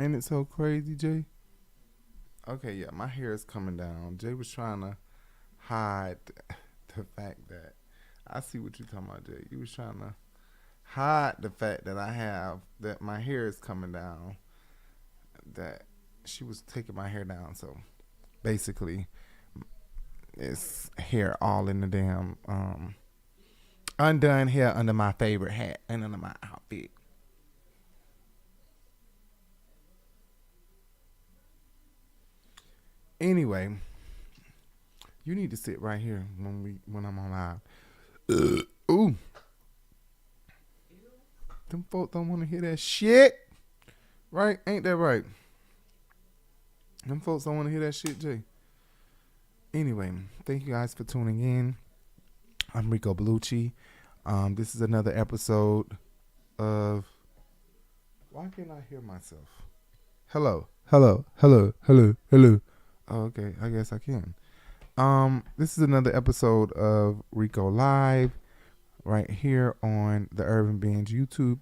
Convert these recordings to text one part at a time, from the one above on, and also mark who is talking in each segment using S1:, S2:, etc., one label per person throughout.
S1: Ain't it so crazy, Jay? Okay, yeah, my hair is coming down. Jay was trying to hide the fact that I see what you're talking about, Jay. You was trying to hide the fact that I have that my hair is coming down. That she was taking my hair down. So basically, it's hair all in the damn undone hair under my favorite hat and under my outfit. Anyway, you need to sit right here when I'm on live. Ooh, them folks don't want to hear that shit, right? Ain't that right? Them folks don't want to hear that shit, Jay. Anyway, thank you guys for tuning in. I'm Rico Bellucci. This is another episode of. Why can't I hear myself? Hello, hello, hello, hello, hello. Oh, okay, I guess I can. This is another episode of Rico Live, right here on the Urban Binge YouTube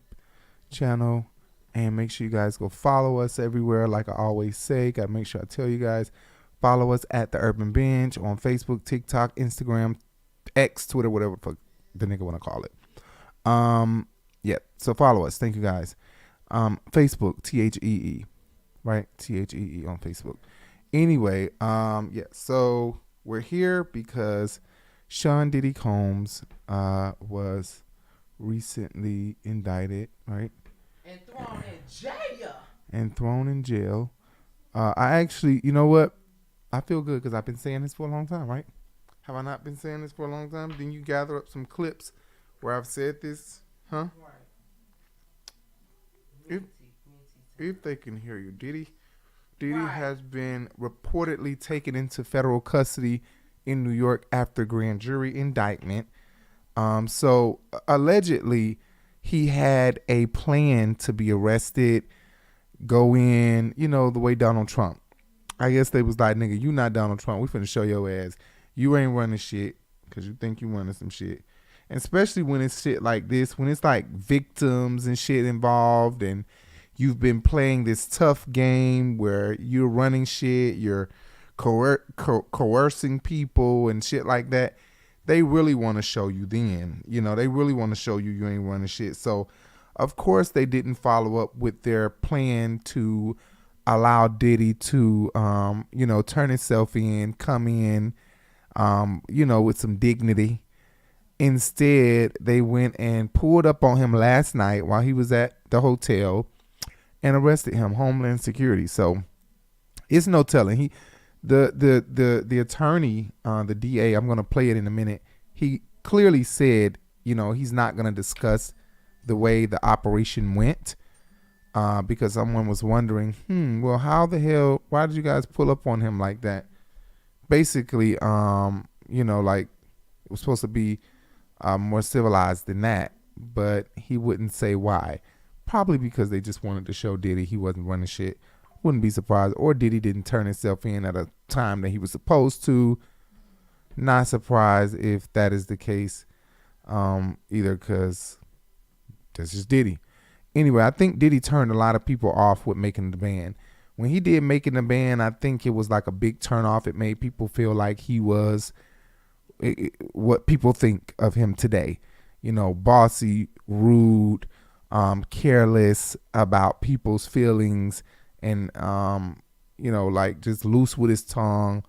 S1: channel. And make sure you guys go follow us everywhere. Like I always say, gotta make sure I tell you guys, follow us at the Urban Binge on Facebook, TikTok, Instagram, X, Twitter, whatever the nigga want to call it. Yeah. So follow us. Thank you guys. Facebook, THEE, right? THEE on Facebook. Anyway, yeah. So we're here because Sean Diddy Combs was recently indicted, right?
S2: And thrown in jail.
S1: And thrown in jail. I actually, you know what? I feel good because I've been saying this for a long time, right? Have I not been saying this for a long time? Didn't you gather up some clips where I've said this? Huh? Right. If they can hear you. Diddy right. Has been reportedly taken into federal custody in New York after grand jury indictment. So allegedly, he had a plan to be arrested, go in, you know, the way Donald Trump. I guess they was like, nigga, you not Donald Trump. We finna show your ass. You ain't running shit because you think you running some shit. And especially when it's shit like this, when it's like victims and shit involved and you've been playing this tough game where you're running shit, you're coercing people and shit like that. They really want to show you then. You know, they really want to show you ain't running shit. So, of course, they didn't follow up with their plan to allow Diddy to, you know, turn himself in, come in, you know, with some dignity. Instead, they went and pulled up on him last night while he was at the hotel and arrested him, Homeland Security. So, it's no telling. The attorney, the DA, I'm going to play it in a minute. He clearly said, you know, he's not going to discuss the way the operation went because someone was wondering, well, how the hell, why did you guys pull up on him like that? Basically, you know, like it was supposed to be more civilized than that, but he wouldn't say why. Probably because they just wanted to show Diddy he wasn't running shit. Wouldn't be surprised. Or Diddy didn't turn himself in at a time that he was supposed to. Not surprised if that is the case either, because that's just Diddy. Anyway, I think Diddy turned a lot of people off with making the band. When he did Making the Band, I think it was like a big turn off. It made people feel like he was what people think of him today. You know, bossy, rude, careless about people's feelings, and you know, like just loose with his tongue,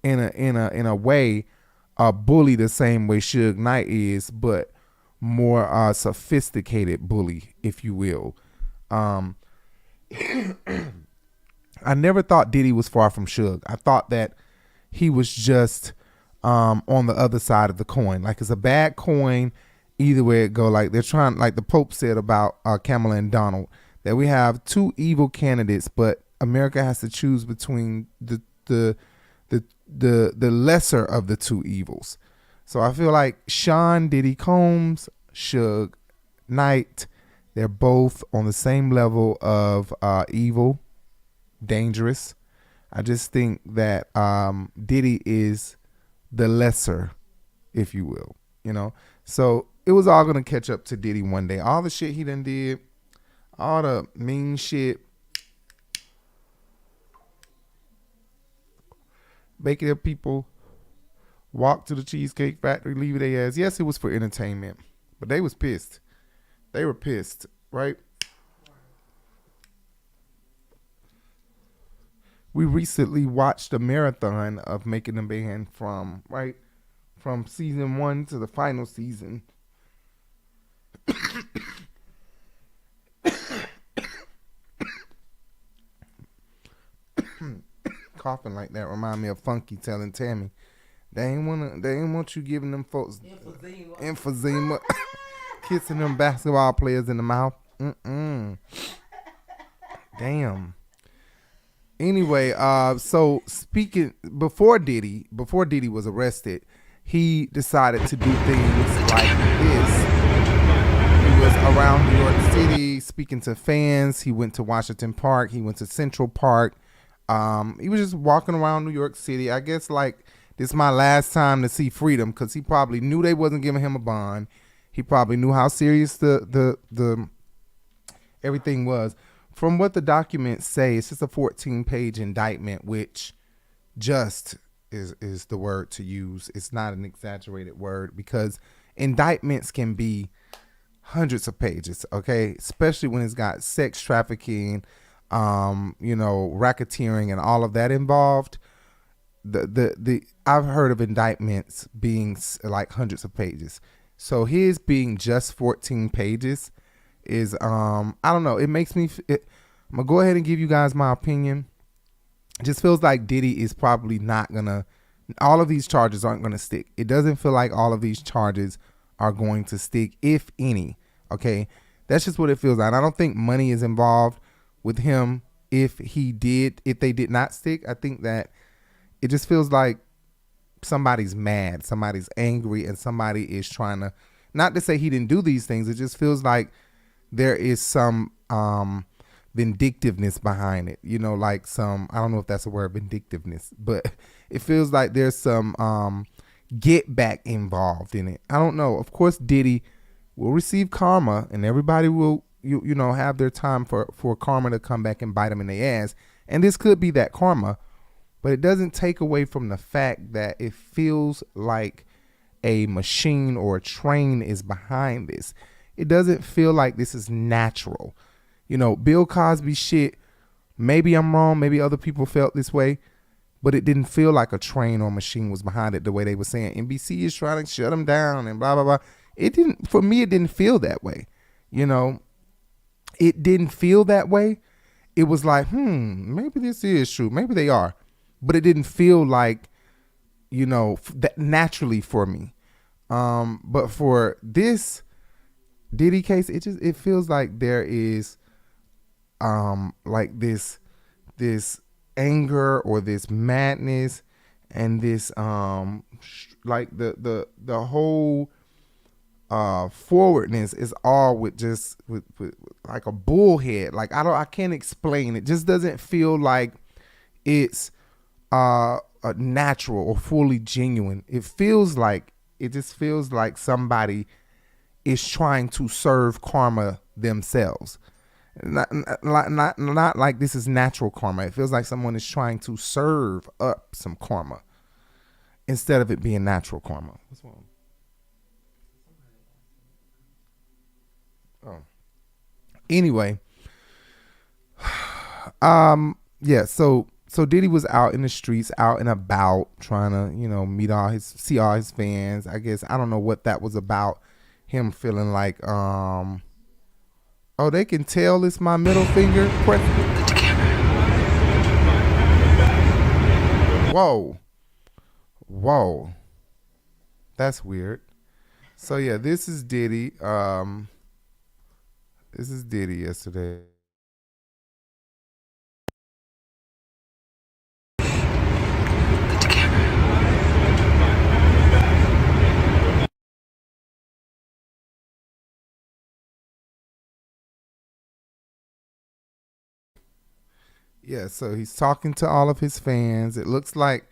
S1: in a way, a bully the same way Suge Knight is, but more sophisticated bully, if you will. I never thought Diddy was far from Suge. I thought that he was just on the other side of the coin. Like it's a bad coin either way it go. Like they're trying, like the Pope said about Kamala and Donald, that we have two evil candidates, but America has to choose between the lesser of the two evils. So I feel like Sean Diddy Combs, Suge Knight, they're both on the same level of evil, dangerous. I just think that Diddy is the lesser, if you will, you know. So it was all gonna catch up to Diddy one day. All the shit he done did, all the mean shit, making the people walk to the Cheesecake Factory, leave their ass. Yes, it was for entertainment, but they was pissed. They were pissed, right? We recently watched a marathon of Making the Band from season 1 to the final season. Coughing like that remind me of Funky telling Tammy they ain't want you giving them folks emphysema, kissing them basketball players in the mouth. Damn. Anyway, so speaking before Diddy was arrested, he decided to do things like this. He was around New York City speaking to fans. He went to Washington Park. He went to Central Park. He was just walking around New York City. I guess like this is my last time to see freedom, because he probably knew they wasn't giving him a bond. He probably knew how serious the everything was. From what the documents say, it's just a 14-page indictment, which just is the word to use. It's not an exaggerated word, because indictments can be hundreds of pages, okay? Especially when it's got sex trafficking, racketeering and all of that involved. The I've heard of indictments being like hundreds of pages. So his being just 14 pages is I don't know. It makes me. I'm gonna go ahead and give you guys my opinion. It just feels like Diddy is probably not gonna. All of these charges aren't gonna stick. It doesn't feel like all of these charges are going to stick, if any. Okay, that's just what it feels like. I don't think money is involved with him. If they did not stick, I think that it just feels like somebody's mad, somebody's angry, and somebody is trying to. Not to say he didn't do these things. It just feels like there is some vindictiveness behind it, like some, I don't know if that's a word, vindictiveness, but it feels like there's some get back involved in it. I don't know. Of course, Diddy will receive karma, and everybody will, have their time for karma to come back and bite them in the ass. And this could be that karma, but it doesn't take away from the fact that it feels like a machine or a train is behind this. It doesn't feel like this is natural. Bill Cosby shit, maybe I'm wrong, maybe other people felt this way, but it didn't feel like a train or machine was behind it the way they were saying. NBC is trying to shut him down and blah, blah, blah. For me, it didn't feel that way. It didn't feel that way. It was like, maybe this is true. Maybe they are. But it didn't feel like, that naturally for me. But for this Diddy case, it feels like there is like this anger or this madness and this like the whole forwardness is all with like a bullhead. Like I can't explain. It just doesn't feel like it's natural or fully genuine. It just feels like somebody is trying to serve karma themselves. Not like this is natural karma. It feels like someone is trying to serve up some karma instead of it being natural karma. What's wrong? Oh. Anyway, yeah. So Diddy was out in the streets, out and about, trying to see all his fans. I guess I don't know what that was about. Him feeling like they can tell it's my middle finger. Whoa, that's weird. So yeah, this is Diddy. This is Diddy yesterday. Yeah, so he's talking to all of his fans. It looks like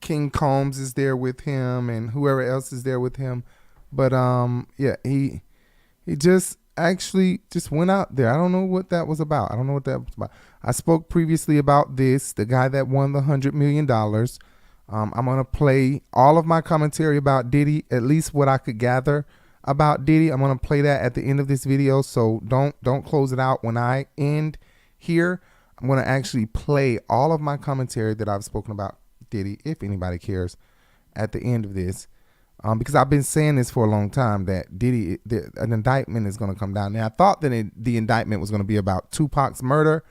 S1: King Combs is there with him and whoever else is there with him. But yeah, he just actually just went out there. I don't know what that was about. I spoke previously about this, the guy that won the $100 million. I'm going to play all of my commentary about Diddy, at least what I could gather about Diddy. I'm going to play that at the end of this video, so don't close it out when I end here. I'm going to actually play all of my commentary that I've spoken about Diddy, if anybody cares, at the end of this. Because I've been saying this for a long time that Diddy, an indictment is going to come down. Now, I thought that the indictment was going to be about Tupac's murder,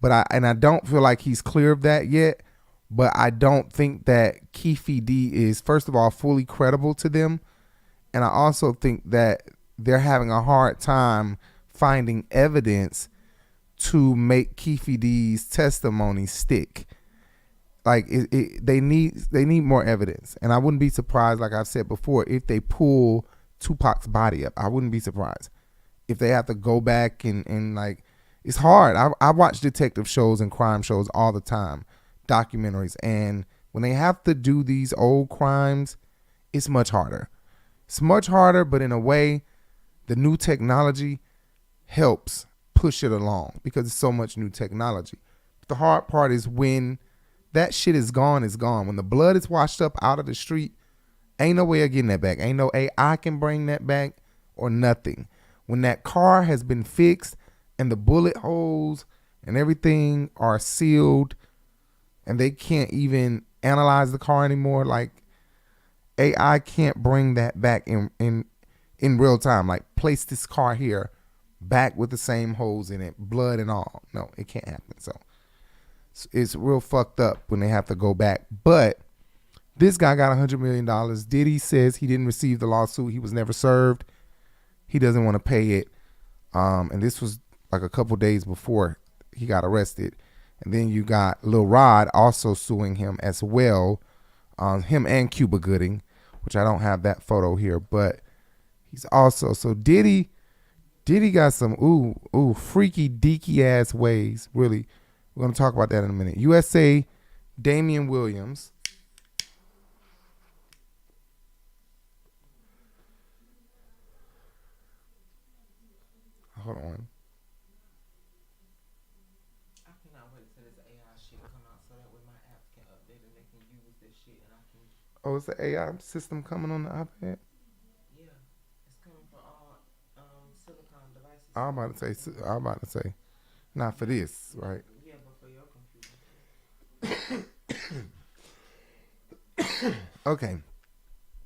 S1: but I don't feel like he's clear of that yet. But I don't think that Keffe D is, first of all, fully credible to them. And I also think that they're having a hard time finding evidence to make Keffe D's testimony stick. Like they need more evidence. And I wouldn't be surprised, like I've said before, if they pull Tupac's body up. I wouldn't be surprised if they have to go back and like, it's hard. I watch detective shows and crime shows all the time, documentaries, and when they have to do these old crimes, it's much harder. It's much harder, but in a way, the new technology helps push it along because it's so much new technology. But the hard part is when that shit is gone, it's gone. When the blood is washed up out of the street, ain't no way of getting that back. Ain't no AI can bring that back or nothing. When that car has been fixed and the bullet holes and everything are sealed and they can't even analyze the car anymore, like AI can't bring that back in real time. Like, place this car here back with the same holes in it, blood and all. No, it can't happen. So it's real fucked up when they have to go back. But this guy got $100 million. Diddy says he didn't receive the lawsuit. He was never served. He doesn't want to pay it. And this was like a couple days before he got arrested. And then you got Lil Rod also suing him as well. Him and Cuba Gooding, which I don't have that photo here, but he's also, so Diddy got some freaky deaky ass ways. Really, we're gonna talk about that in a minute. USA, Damian Williams. Hold on.
S2: I cannot wait till this AI shit come out so that way my apps can update and they can use this shit and I can.
S1: Oh, it's the AI system coming on the iPad?
S2: Yeah, it's coming for all silicon devices.
S1: I'm about to say, not for this, right?
S2: Yeah, but for your computer.
S1: Okay.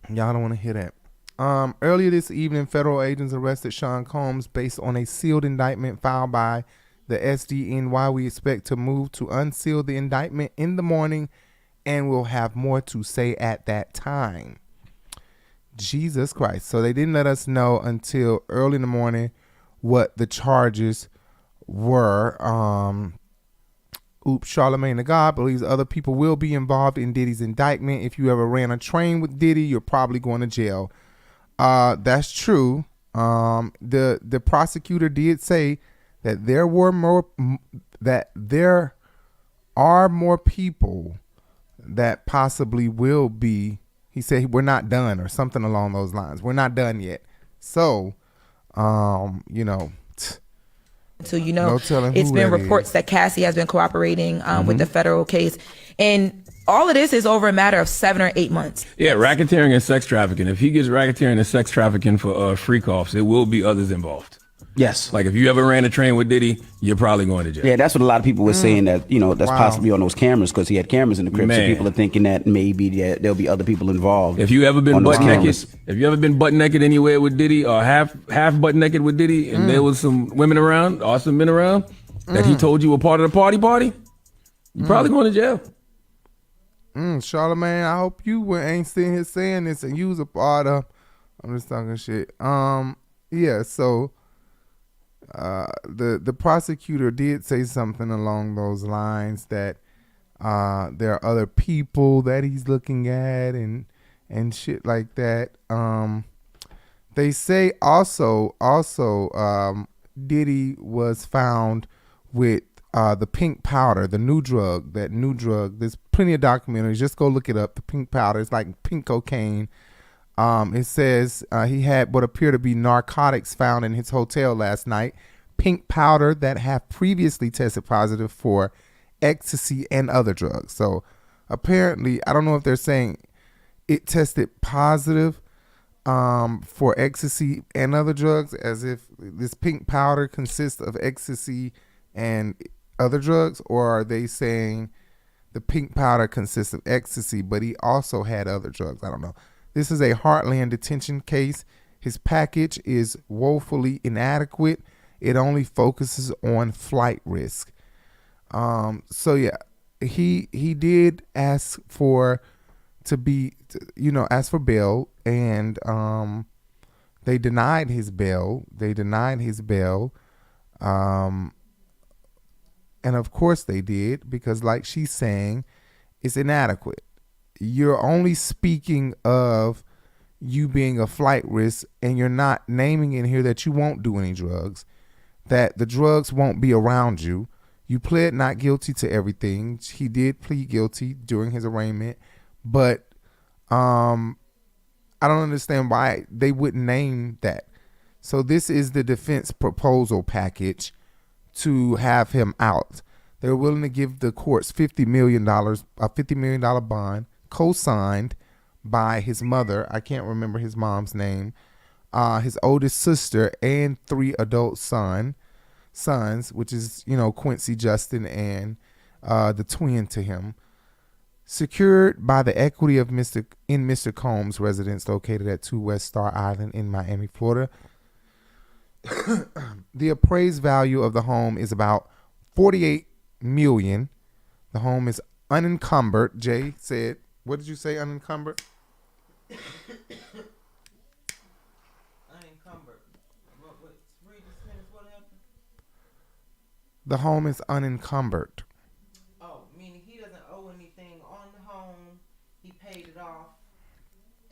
S1: Y'all don't want to hear that. Earlier this evening, federal agents arrested Sean Combs based on a sealed indictment filed by the SDNY. We expect to move to unseal the indictment in the morning, and we'll have more to say at that time. Jesus Christ. So they didn't let us know until early in the morning what the charges were. Charlemagne the God believes other people will be involved in Diddy's indictment. If you ever ran a train with Diddy, you're probably going to jail. That's true. The prosecutor did say that there are more people that possibly will be. He said we're not done or something along those lines. We're not done yet. So,
S3: So, it's been reports that Cassie has been cooperating with the federal case. And all of this is over a matter of 7 or 8 months.
S4: Yeah, racketeering and sex trafficking. If he gets racketeering and sex trafficking for freak offs, it will be others involved.
S5: Yes.
S4: Like if you ever ran a train with Diddy, you're probably going to jail.
S5: Yeah, that's what a lot of people were saying, that, that's possibly on those cameras because he had cameras in the crib. So people are thinking that maybe there'll be other people involved.
S4: If you ever been butt naked anywhere with Diddy or half butt naked with Diddy and there was some women around or some men around that he told you were part of the party, you're probably going to jail.
S1: Charlemagne, I hope you ain't sitting here saying this and you was a part of. I'm just talking shit. Yeah, so the prosecutor did say something along those lines that there are other people that he's looking at and shit like that. They say also Diddy was found with the pink powder, the new drug. There's plenty of documentaries. Just go look it up. The pink powder is like pink cocaine. It says he had what appear to be narcotics found in his hotel last night, pink powder that have previously tested positive for ecstasy and other drugs. So apparently, I don't know if they're saying it tested positive for ecstasy and other drugs, as if this pink powder consists of ecstasy and other drugs, or are they saying the pink powder consists of ecstasy, but he also had other drugs? I don't know. This is a Heartland detention case. His package is woefully inadequate. It only focuses on flight risk. So yeah, he did ask for ask for bail, and they denied his bail. And of course they did, because like she's saying, it's inadequate. You're only speaking of you being a flight risk, and you're not naming in here that you won't do any drugs, that the drugs won't be around you. You pled not guilty to everything. He did plead guilty during his arraignment, but I don't understand why they wouldn't name that. So this is the defense proposal package to have him out. They're willing to give the courts $50 million bond, co-signed by his mother. I can't remember his mom's name. His oldest sister and 3 adult sons, which is, Quincy, Justin, and the twin to him. Secured by the equity of Mr. Combs' residence located at 2 West Star Island in Miami, Florida. The appraised value of the home is about $48 million. The home is unencumbered. Jay said, what did you say, unencumbered?
S2: Unencumbered. Read the sentence, what happened?
S1: The home is unencumbered.
S2: Oh, meaning he doesn't owe anything on the home. He paid it off.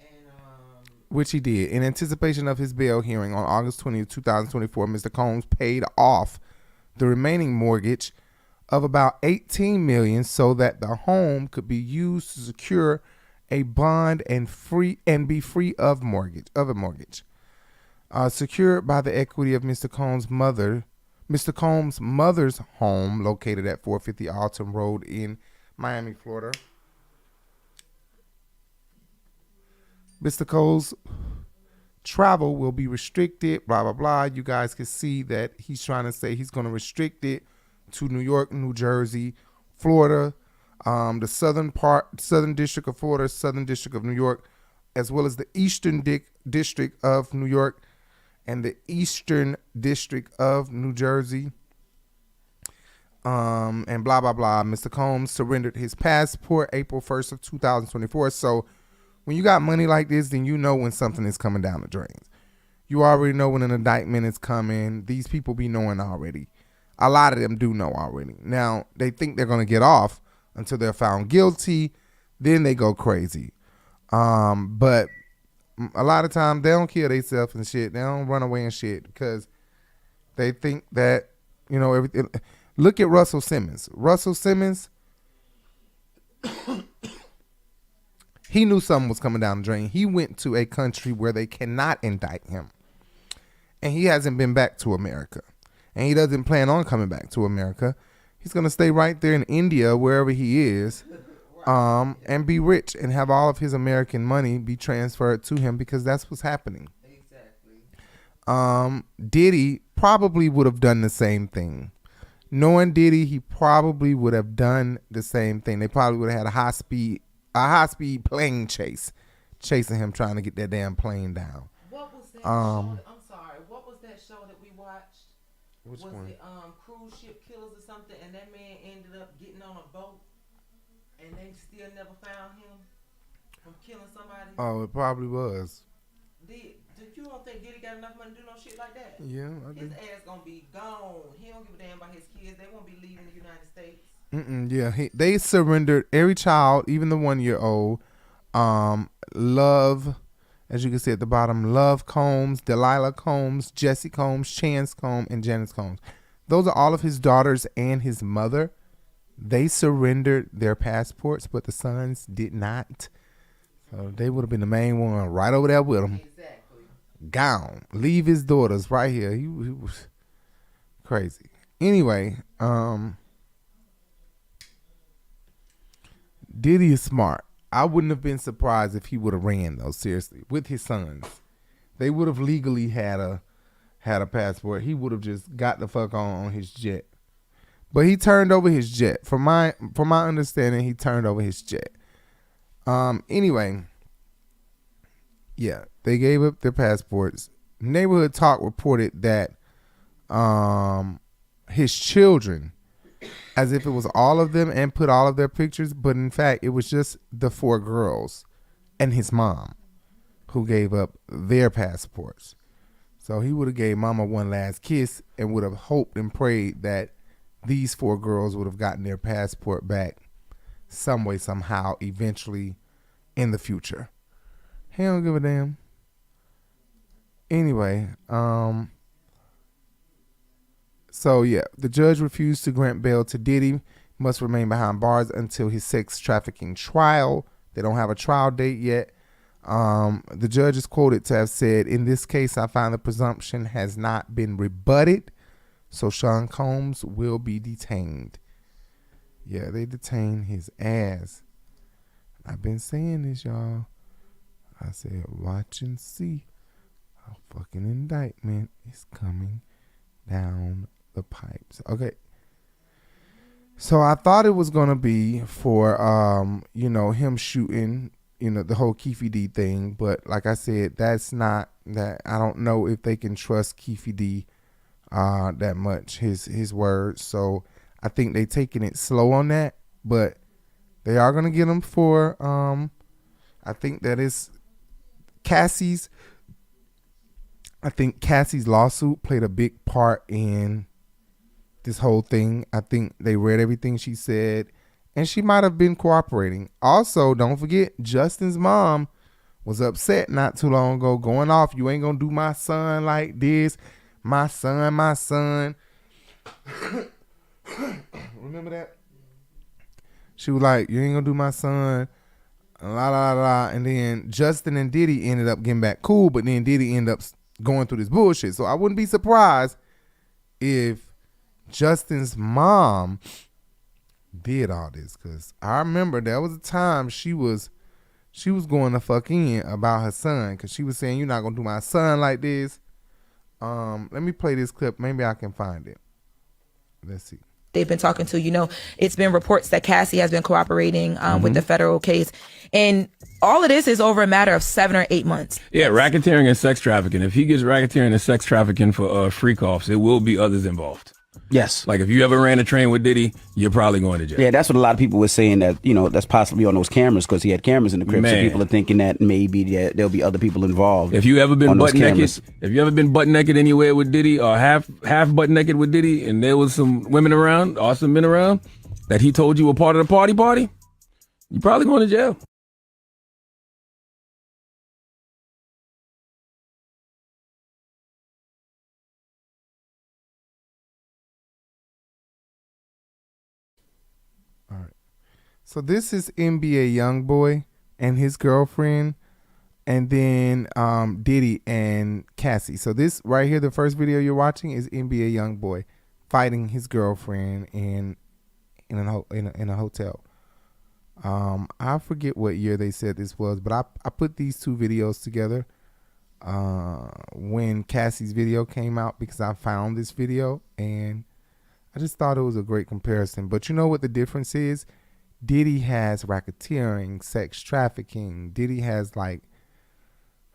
S2: And
S1: which he did. In anticipation of his bail hearing on August 20th, 2024, Mr. Combs paid off the remaining mortgage of about $18 million so that the home could be used to secure a bond and be free of a mortgage. Secured by the equity of Mr. Combs' mother's home located at 450 Alton Road in Miami, Florida. Mr. Cole's travel will be restricted, blah, blah, blah. You guys can see that he's trying to say he's going to restrict it to New York, New Jersey, Florida, the southern district of Florida, southern district of New York, as well as the eastern district of New York and the eastern district of New Jersey, and blah, blah, blah. Mr. Combs surrendered his passport April 1st of 2024. So when you got money like this, then you know when something is coming down the drains. You already know when an indictment is coming. These people be knowing already. A lot of them do know already. Now, they think they're going to get off until they're found guilty. Then they go crazy. But a lot of times they don't kill themselves and shit. They don't run away and shit because they think that, everything. Look at Russell Simmons. Russell Simmons, he knew something was coming down the drain. He went to a country where they cannot indict him. And he hasn't been back to America. And he doesn't plan on coming back to America. He's going to stay right there in India, wherever he is, and be rich and have all of his American money be transferred to him because that's what's happening.
S2: exactly.
S1: Diddy probably would have done the same thing. Knowing Diddy, he probably would have done the same thing. They probably would have had a high speed plane chasing him, trying to get that damn plane down.
S2: What was that show? I'm sorry. What was that show that we watched?
S1: Which
S2: was
S1: one?
S2: it Cruise Ship Killers or something? And that man ended up getting on a boat, and they still never found him from killing somebody.
S1: Oh, it probably was.
S2: You don't think Diddy got enough money to do no shit like that?
S1: Yeah, I do.
S2: His ass gonna be gone. He don't give a damn about his kids. They won't be leaving the United States.
S1: Yeah, they surrendered every child, even the 1-year-old. Love, as you can see at the bottom, Love Combs, Delilah Combs, Jesse Combs, Chance Combs, and Janice Combs. Those are all of his daughters and his mother. They surrendered their passports, but the sons did not. So they would have been the main one right over there with him.
S2: Exactly.
S1: Gone. Leave his daughters right here. He was crazy. Anyway, Diddy is smart. I wouldn't have been surprised if he would have ran though. Seriously, with his sons, they would have legally had a passport. He would have just got the fuck on his jet. But he turned over his jet. From my understanding, he turned over his jet. Anyway, yeah, they gave up their passports. Neighborhood Talk reported that his children, as if it was all of them, and put all of their pictures, but in fact it was just the 4 girls and his mom who gave up their passports. So he would have gave mama one last kiss and would have hoped and prayed that these 4 girls would have gotten their passport back some way, somehow, eventually in the future. He don't give a damn. Anyway, so yeah, the judge refused to grant bail to Diddy. Must remain behind bars until his sex trafficking trial. They don't have a trial date yet. The judge is quoted to have said, "In this case, I find the presumption has not been rebutted, so Sean Combs will be detained." Yeah, they detained his ass. I've been saying this, y'all. I said, watch and see. A fucking indictment is coming down the pipes. Okay. So I thought it was gonna be for him shooting, the whole Keefe D thing, but like I said, that's not that. I don't know if they can trust Keefe D that much, his words. So I think they taking it slow on that, but they are gonna get him for I think that is Cassie's lawsuit played a big part in this whole thing. I think they read everything she said, and she might have been cooperating. Also, don't forget, Justin's mom was upset not too long ago, going off, "You ain't gonna do my son like this. My son. Remember that? She was like, "You ain't gonna do my son. La la la." And then Justin and Diddy ended up getting back cool, but then Diddy ended up going through this bullshit. So I wouldn't be surprised if Justin's mom did all this, because I remember there was a time she was going the fuck in about her son, because she was saying, "You're not gonna do my son like this." Let me play this clip. Maybe I can find it. Let's see.
S3: They've been talking to, it's been reports that Cassie has been cooperating with the federal case. And all of this is over a matter of 7 or 8 months.
S4: Yeah, racketeering and sex trafficking. If he gets racketeering and sex trafficking for freak offs, it will be others involved.
S5: Yes.
S4: Like if you ever ran a train with Diddy, you're probably going to jail.
S5: Yeah, that's what a lot of people were saying, that, that's possibly on those cameras, because he had cameras in the crib. So people are thinking that maybe there'll be other people involved.
S4: If you ever been butt naked anywhere with Diddy, or half butt naked with Diddy, and there was some women around or some men around that he told you were part of the party, you're probably going to jail.
S1: So this is NBA Youngboy and his girlfriend, and then Diddy and Cassie. So this right here, the first video you're watching, is NBA Youngboy fighting his girlfriend in a hotel. I forget what year they said this was, but I put these 2 videos together when Cassie's video came out, because I found this video and I just thought it was a great comparison. But you know what the difference is? Diddy has racketeering, sex trafficking. Diddy has like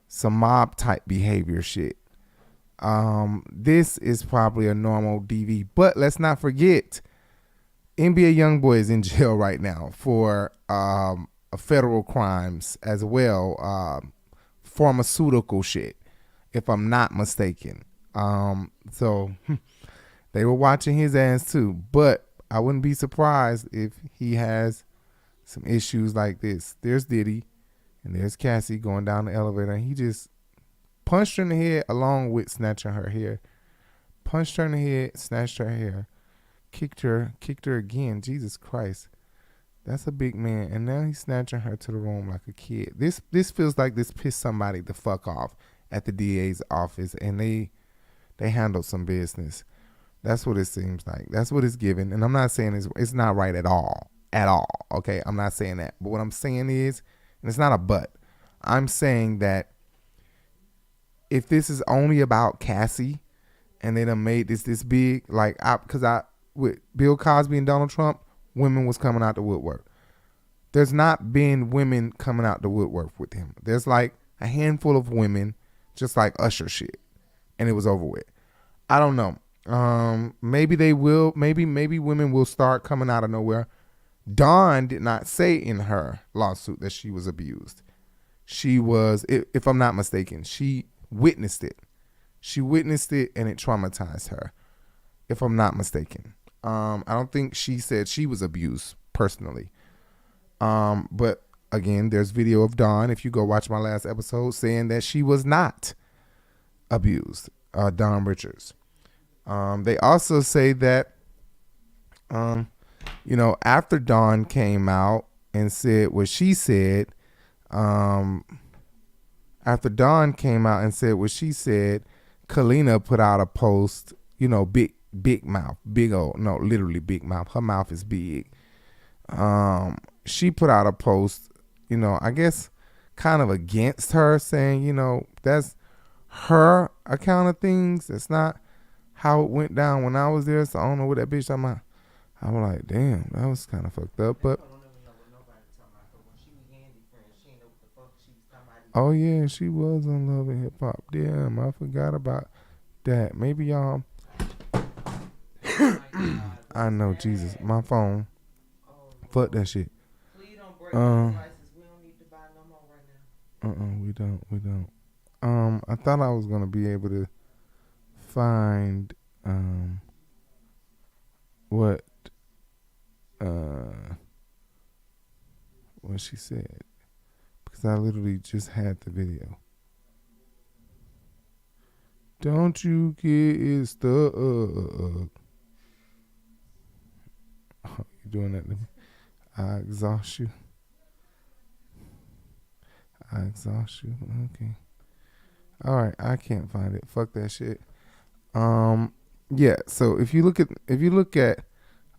S1: some mob type behavior shit. This is probably a normal DV, but let's not forget, NBA Youngboy is in jail right now for federal crimes as well, pharmaceutical shit, if I'm not mistaken. So they were watching his ass too, but I wouldn't be surprised if he has some issues like this. There's Diddy and there's Cassie going down the elevator, and he just punched her in the head along with snatching her hair. Punched her in the head, snatched her hair, kicked her again. Jesus Christ. That's a big man, and now he's snatching her to the room like a kid. This feels like this pissed somebody the fuck off at the DA's office, and they handled some business. That's what it seems like. That's what it's given. And I'm not saying it's not right at all. Okay, I'm not saying that. But what I'm saying is, and it's not a but, I'm saying that if this is only about Cassie, and they done made this big, like, with Bill Cosby and Donald Trump, women was coming out the woodwork. There's not been women coming out the woodwork with him. There's like a handful of women, just like Usher shit, and it was over with. I don't know. Maybe they will. Maybe women will start coming out of nowhere. Dawn did not say in her lawsuit that she was abused. She was, if I'm not mistaken, she witnessed it. She witnessed it, and it traumatized her, if I'm not mistaken. I don't think she said she was abused personally. But again, there's video of Dawn, if you go watch my last episode, saying that she was not abused. Dawn Richards. They also say that, after Dawn came out and said what she said, Kalina put out a post, big mouth, literally big mouth. Her mouth is big. She put out a post, I guess kind of against her, saying, that's her account of things. It's not how it went down when I was there, so I don't know what that bitch talking about. I was like, damn, that was kind of fucked up. But oh yeah, she was on Love and Hip Hop. Damn, I forgot about that. Maybe y'all. I know, Jesus, my phone. Fuck that shit.
S2: Please don't break the prices. We don't need to buy no more right now.
S1: We don't. I thought I was gonna be able to find what she said, because I literally just had the video. Don't you get it stuck? Oh, you doing that to me? I exhaust you. Okay. All right, I can't find it. Fuck that shit. Yeah. So if you look at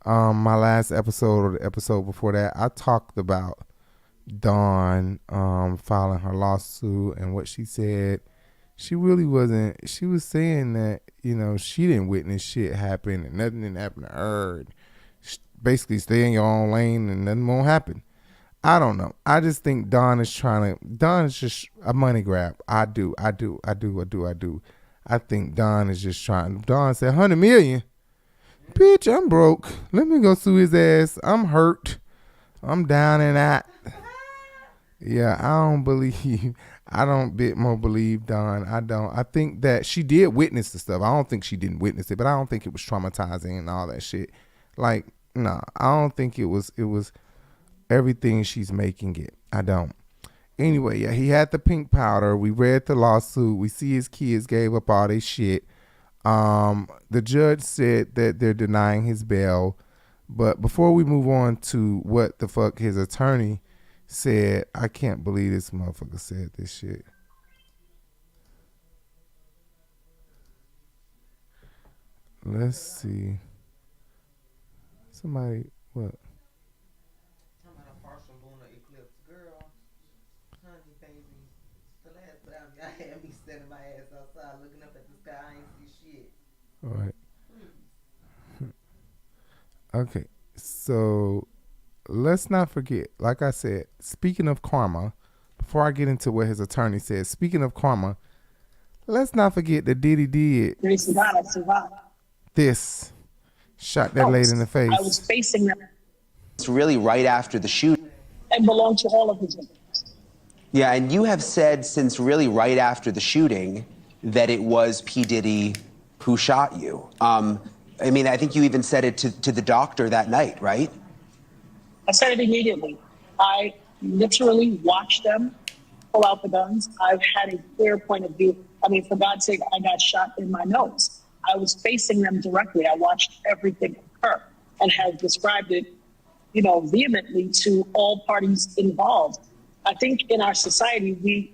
S1: my last episode or the episode before that, I talked about Dawn filing her lawsuit and what she said. She really wasn't. She was saying that she didn't witness shit happen and nothing didn't happen to her. Basically, stay in your own lane and nothing won't happen. I don't know. I just think Dawn is just a money grab. I do. I think Dawn is just trying. Dawn said, 100 million? Bitch, I'm broke. Let me go sue his ass. I'm hurt. I'm down and out. Yeah, I don't bit more believe Dawn. I don't. I think that she did witness the stuff. I don't think she didn't witness it, but I don't think it was traumatizing and all that shit. Like, no, I don't think it was everything she's making it. I don't. Anyway, yeah, he had the pink powder. We read the lawsuit. We see his kids gave up all their shit. The judge said that they're denying his bail. But before we move on to what the fuck his attorney said, I can't believe this motherfucker said this shit. Let's see. Somebody, what?
S2: Had me standing my ass outside looking up at the sky. I ain't see shit.
S1: All right. Okay, so let's not forget, like I said, speaking of karma, before I get into what his attorney says, speaking of karma, let's not forget that Diddy did this. Shot that lady in the face.
S6: I was facing them.
S7: It's really right after the shooting.
S6: And belonged to all of his victims.
S7: Yeah, and you have said since really right after the shooting that it was P. Diddy who shot you. I think you even said it to the doctor that night, right?
S6: I said it immediately. I literally watched them pull out the guns. I've had a clear point of view. For God's sake, I got shot in my nose. I was facing them directly. I watched everything occur and have described it vehemently to all parties involved. I think in our society, we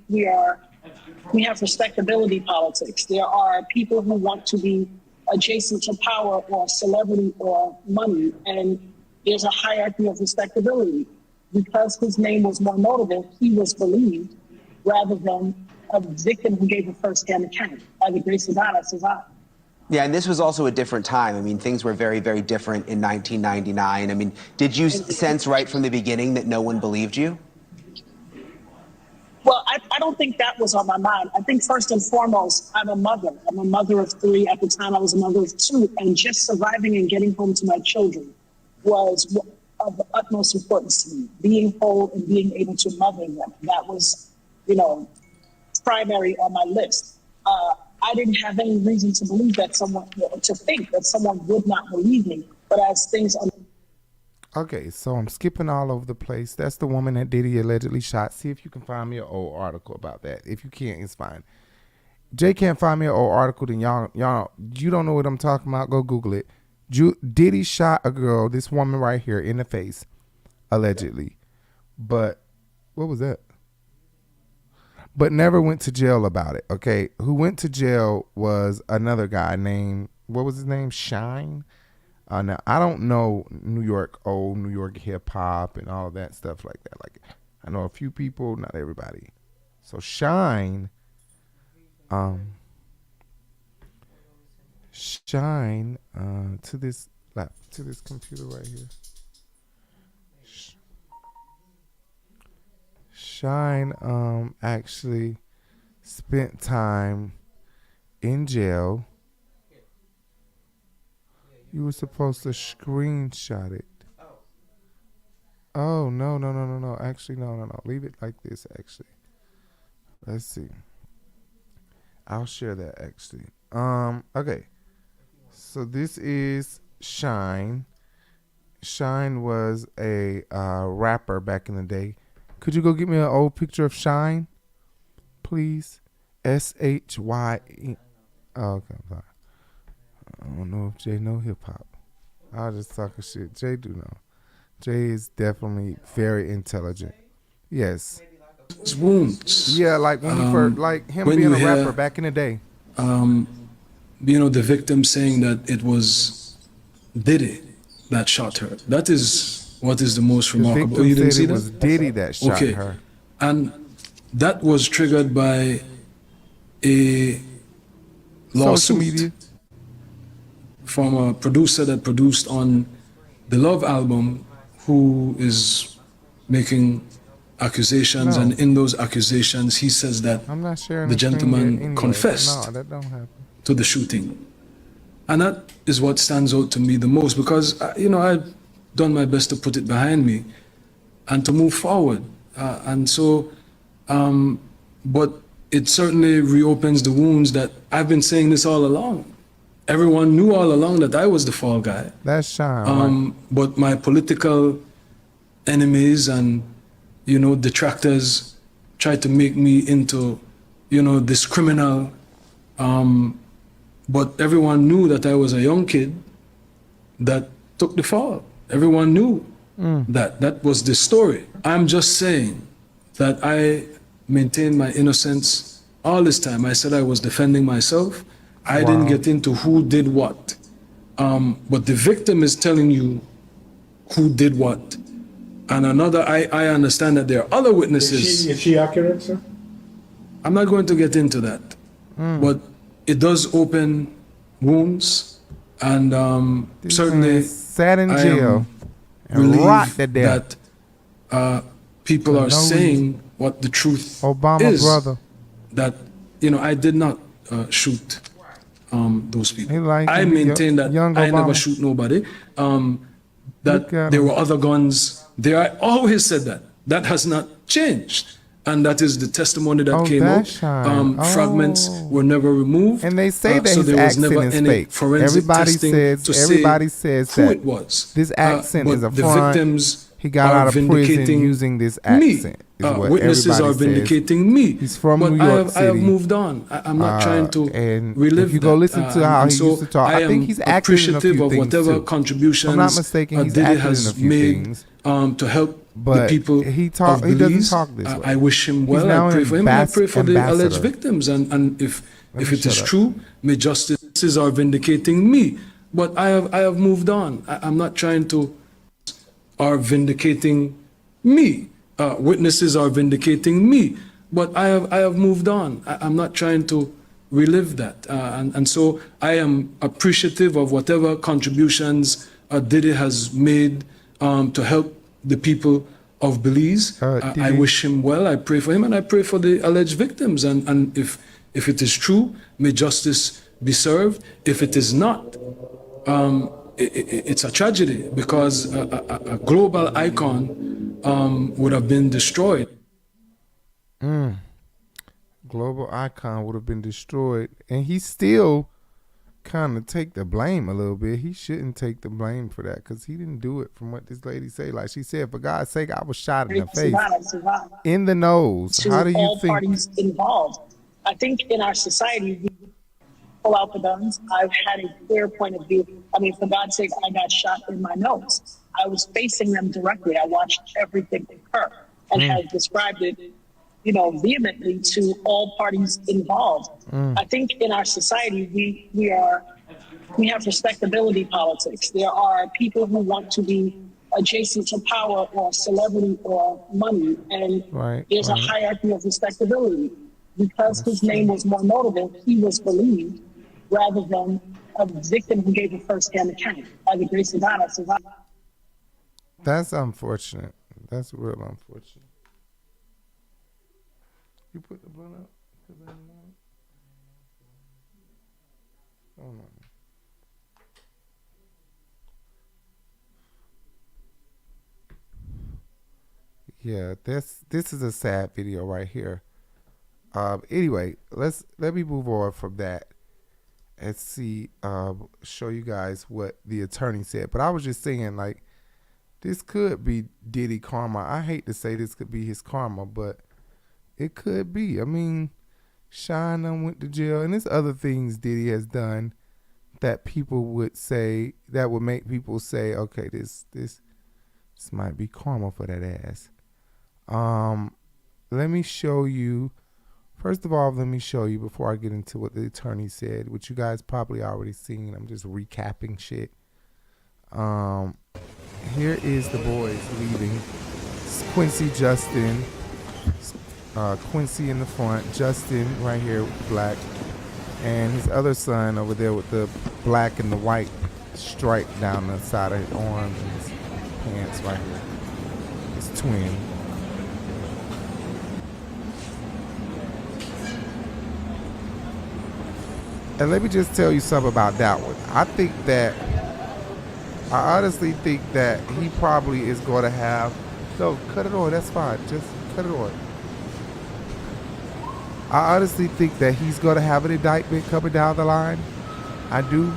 S6: have respectability politics. There are people who want to be adjacent to power or celebrity or money, and there's a hierarchy of respectability. Because his name was more notable, he was believed rather than a victim who gave a first-hand account. By the grace of God, I survived.
S7: Yeah, and this was also a different time. I mean, things were very, very different in 1999. I mean, did you sense right from the beginning that no one believed you?
S6: Well, I don't think that was on my mind. I think first and foremost, I'm a mother. I'm a mother of 3. At the time, I was a mother of 2. And just surviving and getting home to my children was of the utmost importance to me. Being whole and being able to mother them. That was, primary on my list. I didn't have any reason to believe that to think that someone would not believe me. But as things
S1: Okay, so I'm skipping all over the place. That's the woman that Diddy allegedly shot. See if you can find me an old article about that. If you can't, it's fine. Jay can't find me an old article, then y'all, you don't know what I'm talking about. Go Google it. Diddy shot a girl, this woman right here, in the face, allegedly. But what was that? But never went to jail about it. Okay, who went to jail was another guy named, what was his name? Shine. Now, I don't know old New York hip hop and all of that stuff like that. Like, I know a few people, not everybody. So Shine, to this computer right here. Shine actually spent time in jail. You were supposed to screenshot it. Oh, no. Actually, no. Leave it like this, actually. Let's see. I'll share that, actually. Okay. So this is Shine. Shine was a rapper back in the day. Could you go get me an old picture of Shine, please? SHYE. Oh, okay, I'm sorry. I don't know if Jay know hip hop. I'll just talking shit. Jay do know. Jay is definitely very intelligent. Yes.
S8: Wounds.
S1: Yeah, like when we first, like him being a rapper back in the day.
S8: The victim saying that it was Diddy that shot her. That is what is the most remarkable.
S1: The
S8: you didn't see
S1: it was Diddy that shot her.
S8: And that was triggered by a lawsuit from a producer that produced on the Love album, who is making accusations, and in those accusations he says that the gentleman confessed to the shooting. And that is what stands out to me the most, because I've done my best to put it behind me and to move forward. But it certainly reopens the wounds that I've been saying this all along. Everyone knew all along that I was the fall guy.
S1: That's Shine.
S8: But my political enemies and, detractors tried to make me into, this criminal. But everyone knew that I was a young kid that took the fall. Everyone knew that was the story. I'm just saying that I maintained my innocence all this time. I said I was defending myself. I didn't get into who did what. But the victim is telling you who did what. And I understand that there are other witnesses.
S9: Is she accurate, sir?
S8: I'm not going to get into that. But it does open wounds, and certainly
S1: sat in jail
S8: and relieved that people are saying what the truth is. Brother. That I did not shoot those people. I maintain that I never shoot nobody. That there were other guns there. I always said that. That has not changed. And that is the testimony that came out. Fragments were never removed.
S1: And they say that
S8: so
S1: his
S8: there was
S1: accent
S8: never
S1: is
S8: any
S1: fake.
S8: forensic testing to say
S1: who
S8: it was.
S1: This accent is a
S8: the
S1: front.
S8: Victims
S1: he got out of prison using this accent.
S8: witnesses are vindicating me.
S1: He's from
S8: but
S1: New York
S8: I have
S1: City.
S8: moved on. I'm not trying to
S1: and
S8: relive
S1: if you go
S8: that.
S1: listen to how he used to talk, I think he's acted in a few
S8: appreciative of
S1: things
S8: whatever
S1: too.
S8: contributions
S1: If I'm not mistaken, he's
S8: Diddy
S1: acted in a
S8: has
S1: few
S8: made
S1: things.
S8: To help
S1: But
S8: the people
S1: he
S8: of
S1: doesn't
S8: Belize.
S1: talk this way.
S8: I wish him
S1: He's
S8: well.
S1: now
S8: I pray for him. And I pray for the
S1: ambassador.
S8: alleged victims. And if
S1: me
S8: it is
S1: shut up.
S8: true, may justices are vindicating me. But I have moved on. I'm not trying to are vindicating me. Witnesses are vindicating me. But I have moved on. I'm not trying to relive that. And so I am appreciative of whatever contributions Diddy has made to help the people of Belize. I wish him well. I pray for him, and I pray for the alleged victims. And if it is true, may justice be served. If it is not, it's a tragedy because a global icon would have been destroyed.
S1: Global icon would have been destroyed, and he still kind of take the blame a little bit. He shouldn't take the blame for that because he didn't do it. From what this lady say, like she said, for God's sake, I was shot in the face, in the nose. How do you
S6: all
S1: think?
S6: Parties involved. I think in our society, we pull out the guns. I've had a clear point of view. I mean, for God's sake, I got shot in my nose. I was facing them directly. I watched everything occur and have described it, vehemently to all parties involved. I think in our society, we have respectability politics. There are people who want to be adjacent to power or celebrity or money, and there's a hierarchy of respectability. Because his name was more notable, he was believed rather than a victim who gave a first-hand account. By the grace of God, I survived.
S1: That's unfortunate. That's real unfortunate. You put the blunt up? Oh no. Yeah, this is a sad video right here. Anyway, let me move on from that and see show you guys what the attorney said. But I was just saying, like, this could be Diddy karma. I hate to say this could be his karma, but it could be. I mean, Sean done went to jail, and there's other things Diddy has done that people would say, that would make people say, okay, this might be karma for that ass. Let me show you. First of all, let me show you before I get into what the attorney said, which you guys probably already seen. I'm just recapping shit. Here is the boys leaving. It's Quincy, Justin, Quincy in the front, Justin right here with black, and his other son over there with the black and the white stripe down the side of his arms and his pants right here. His twin. And let me just tell you something about that one. I honestly think that he probably is going to have, no, cut it on, that's fine, just cut it on. I honestly think that he's going to have an indictment coming down the line. I do.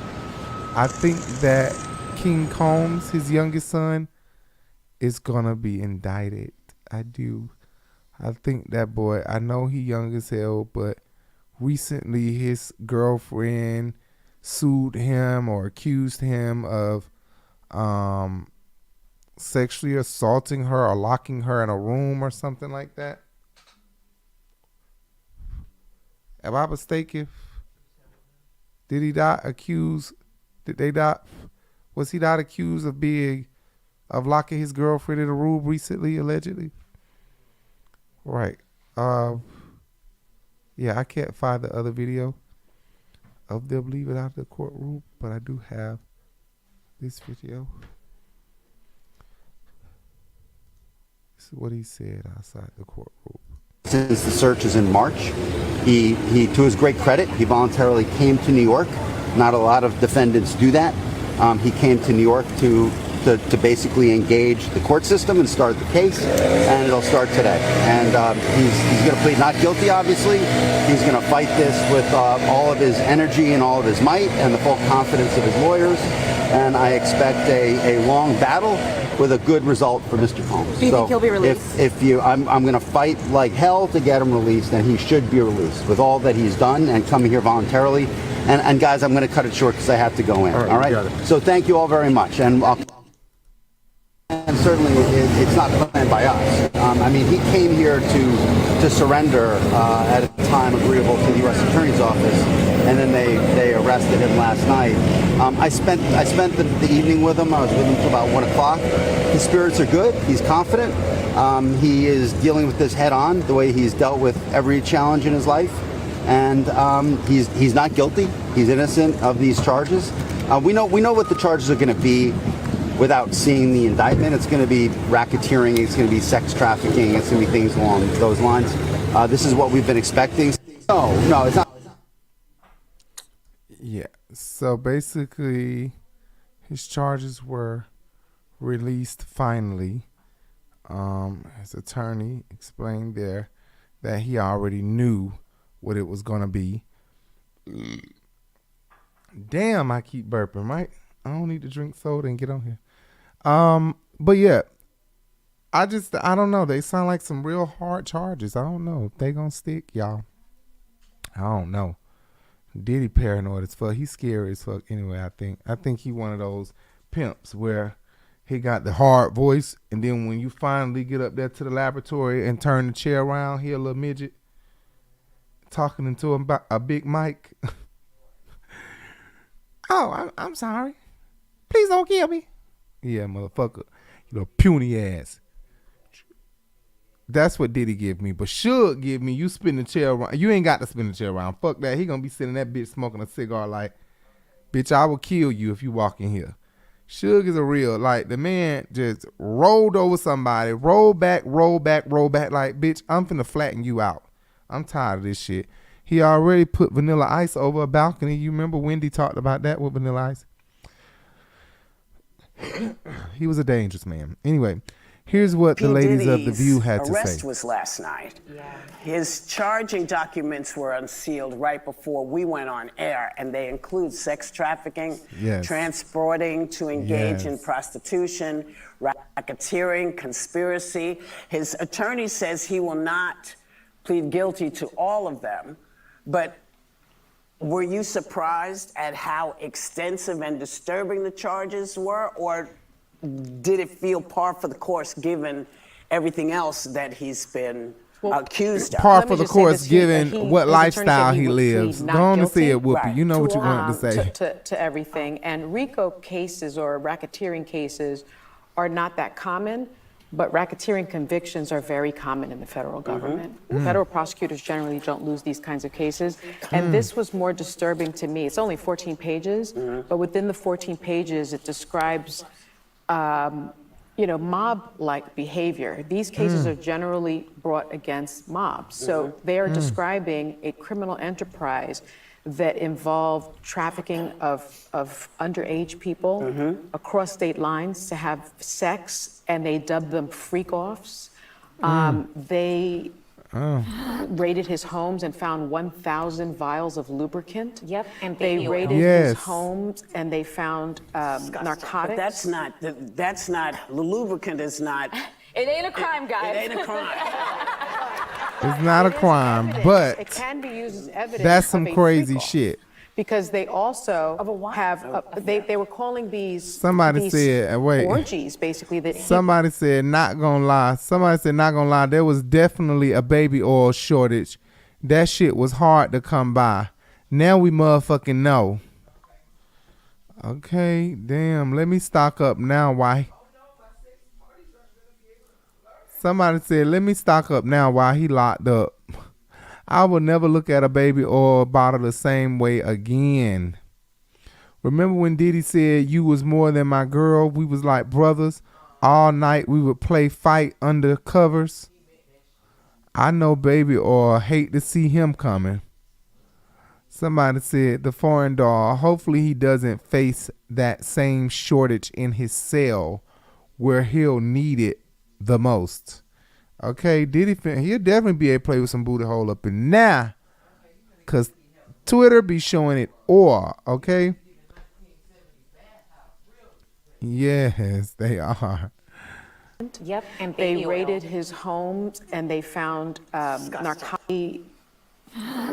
S1: I think that King Combs, his youngest son, is going to be indicted. I do. I think that boy, I know he young as hell, but recently his girlfriend sued him or accused him of sexually assaulting her or locking her in a room or something like that. Am I mistaken? Was he not accused of locking his girlfriend in a room recently, allegedly? Right. Yeah, I can't find the other video of them leaving out of the courtroom, but I do have this video. This is what he said outside the courtroom.
S9: Since the search is in March, he to his great credit, he voluntarily came to New York. Not a lot of defendants do that. He came to New York to to basically engage the court system and start the case, and it'll start today. And he's going to plead not guilty, obviously. He's going to fight this with all of his energy and all of his might and the full confidence of his lawyers. And I expect a long battle with a good result for Mr. Combs.
S10: Do you think he'll be released?
S9: I'm going to fight like hell to get him released, and he should be released with all that he's done and coming here voluntarily. And guys, I'm going to cut it short because I have to go in. All right? So thank you all very much. And certainly it's not planned by us. I mean, he came here to surrender at a time agreeable to the U.S. Attorney's Office, and then they arrested him last night. I spent the evening with him. I was with him till about 1 o'clock. His spirits are good. He's confident. He is dealing with this head on, the way he's dealt with every challenge in his life. And he's not guilty. He's innocent of these charges. We know what the charges are going to be without seeing the indictment. It's going to be racketeering. It's going to be sex trafficking. It's going to be things along those lines. This is what we've been expecting. No, it's not.
S1: Yeah. So basically, his charges were released finally. His attorney explained there that he already knew what it was going to be. Damn, I keep burping, right? I don't need to drink soda and get on here. But yeah, I don't know. They sound like some real hard charges. I don't know if they gonna stick, y'all. I don't know. Diddy paranoid as fuck. He's scary as fuck anyway, I think he one of those pimps where he got the hard voice, and then when you finally get up there to the laboratory and turn the chair around, he a little midget talking into a big mic. Oh, I'm sorry. Please don't kill me. Yeah, motherfucker. You know, puny ass. That's what Diddy give me. But Suge give me, you spin the chair around. You ain't got to spin the chair around. Fuck that. He gonna be sitting that bitch smoking a cigar like, bitch, I will kill you if you walk in here. Suge is a real, like, the man just rolled over somebody, roll back, like, bitch, I'm finna flatten you out. I'm tired of this shit. He already put Vanilla Ice over a balcony. You remember Wendy talked about that with Vanilla Ice? He was a dangerous man. Anyway, here's what the ladies of The View had to say.
S11: Arrest was last night. Yeah. His charging documents were unsealed right before we went on air, and they include sex trafficking, transporting to engage in prostitution, racketeering, conspiracy. His attorney says he will not plead guilty to all of them, but were you surprised at how extensive and disturbing the charges were, or did it feel par for the course given everything else that he's been accused of?
S1: Par for the course given what lifestyle he lives. Go on and say it, Whoopi. You know what you wanted to say.
S10: To everything. And RICO cases or racketeering cases are not that common, but racketeering convictions are very common in the federal government. Federal prosecutors generally don't lose these kinds of cases. And this was more disturbing to me. It's only 14 pages, but within the 14 pages, it describes, mob-like behavior. These cases are generally brought against mobs. So they are describing a criminal enterprise that involved trafficking of underage people across state lines to have sex, and they dubbed them freak-offs. They raided his homes and found 1,000 vials of lubricant.
S12: Yep, and
S10: they raided his homes and they found narcotics.
S11: But that's not, the lubricant is not.
S12: It ain't a crime, guys.
S11: It ain't a crime.
S1: It's not a crime, but
S10: it can be used as evidence.
S1: That's some crazy shit.
S10: Because they also have, they were calling these.
S1: Somebody said, wait.
S10: Orgies, basically.
S1: Somebody said, not gonna lie. There was definitely a baby oil shortage. That shit was hard to come by. Now we motherfucking know. Okay, damn. Let me stock up now. Why? Somebody said, let me stock up now while he locked up. I will never look at a baby oil bottle the same way again. Remember when Diddy said, you was more than my girl? We was like brothers. All night we would play fight under covers. I know baby oil hate to see him coming. Somebody said the foreign doll. Hopefully he doesn't face that same shortage in his cell where he'll need it the most. Okay, Diddy, he'll definitely be able to play with some booty hole up in there. Because Twitter be showing it all, okay? Yes, they are.
S10: Yep, and they raided his homes and they found narcotics.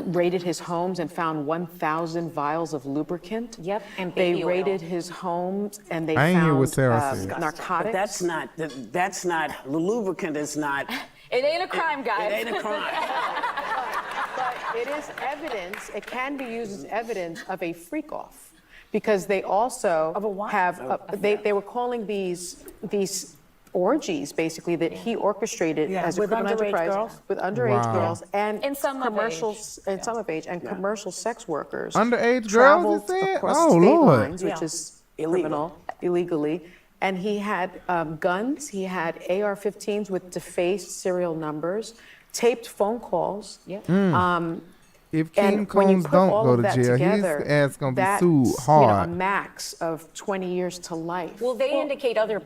S10: Raided his homes and found 1,000 vials of lubricant.
S12: Yep, and
S10: they raided his homes and they
S1: I ain't hear
S10: found
S1: what Sarah said.
S10: narcotics.
S11: But that's not the lubricant is not.
S12: It ain't a crime, guys.
S11: It ain't a crime.
S10: But it is evidence. It can be used as evidence of a freak off, because they also they were calling these orgies basically that he orchestrated as a criminal enterprise with underage girls and
S12: in some
S10: commercials and some of age and commercial sex workers.
S1: Underage girls, you said?
S10: Across
S1: Oh,
S10: state
S1: Lord.
S10: lines, which is criminal, illegally. And he had guns. He had AR-15s with defaced serial numbers, taped phone calls.
S1: If King Combs don't go to jail, his ass gonna be sued hard.
S10: A max of 20 years to life.
S12: Well, they indicate other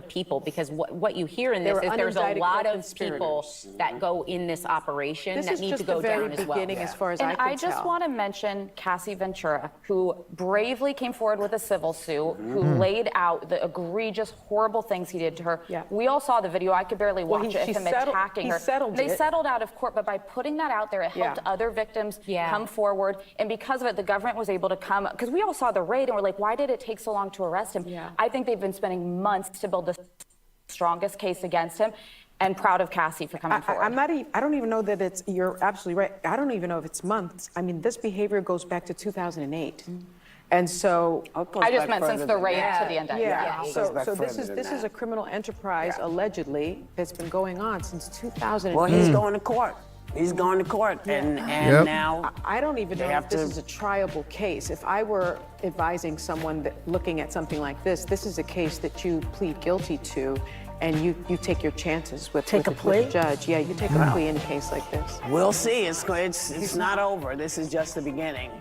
S12: people, because what you hear in this is there's a lot of people that go in this operation that need to go down as well.
S10: As far as
S13: and
S10: I
S13: just want to mention Cassie Ventura, who bravely came forward with a civil suit, who laid out the egregious, horrible things he did to her. We all saw the video. I could barely watch it of him attacking her. They settled out of court, but by putting that out there, it helped other victims come forward. And because of it, the government was able to come, because we all saw the raid and we're like, why did it take so long to arrest him? I think they've been spending months to build the strongest case against him, and proud of Cassie for coming forward.
S10: I don't even know that it's, you're absolutely right. I don't even know if it's months. I mean, this behavior goes back to 2008. And so
S13: I just meant since the raid to the end.
S10: So this is a criminal enterprise allegedly that's been going on since 2008.
S11: Well, he's going to court. He's going to court, and now
S10: I don't even know if this is a triable case. If I were advising someone looking at something like this is a case that you plead guilty to, and you take your chances with a judge. Yeah, you take a plea in a case like this.
S11: We'll see. It's not over. This is just the beginning.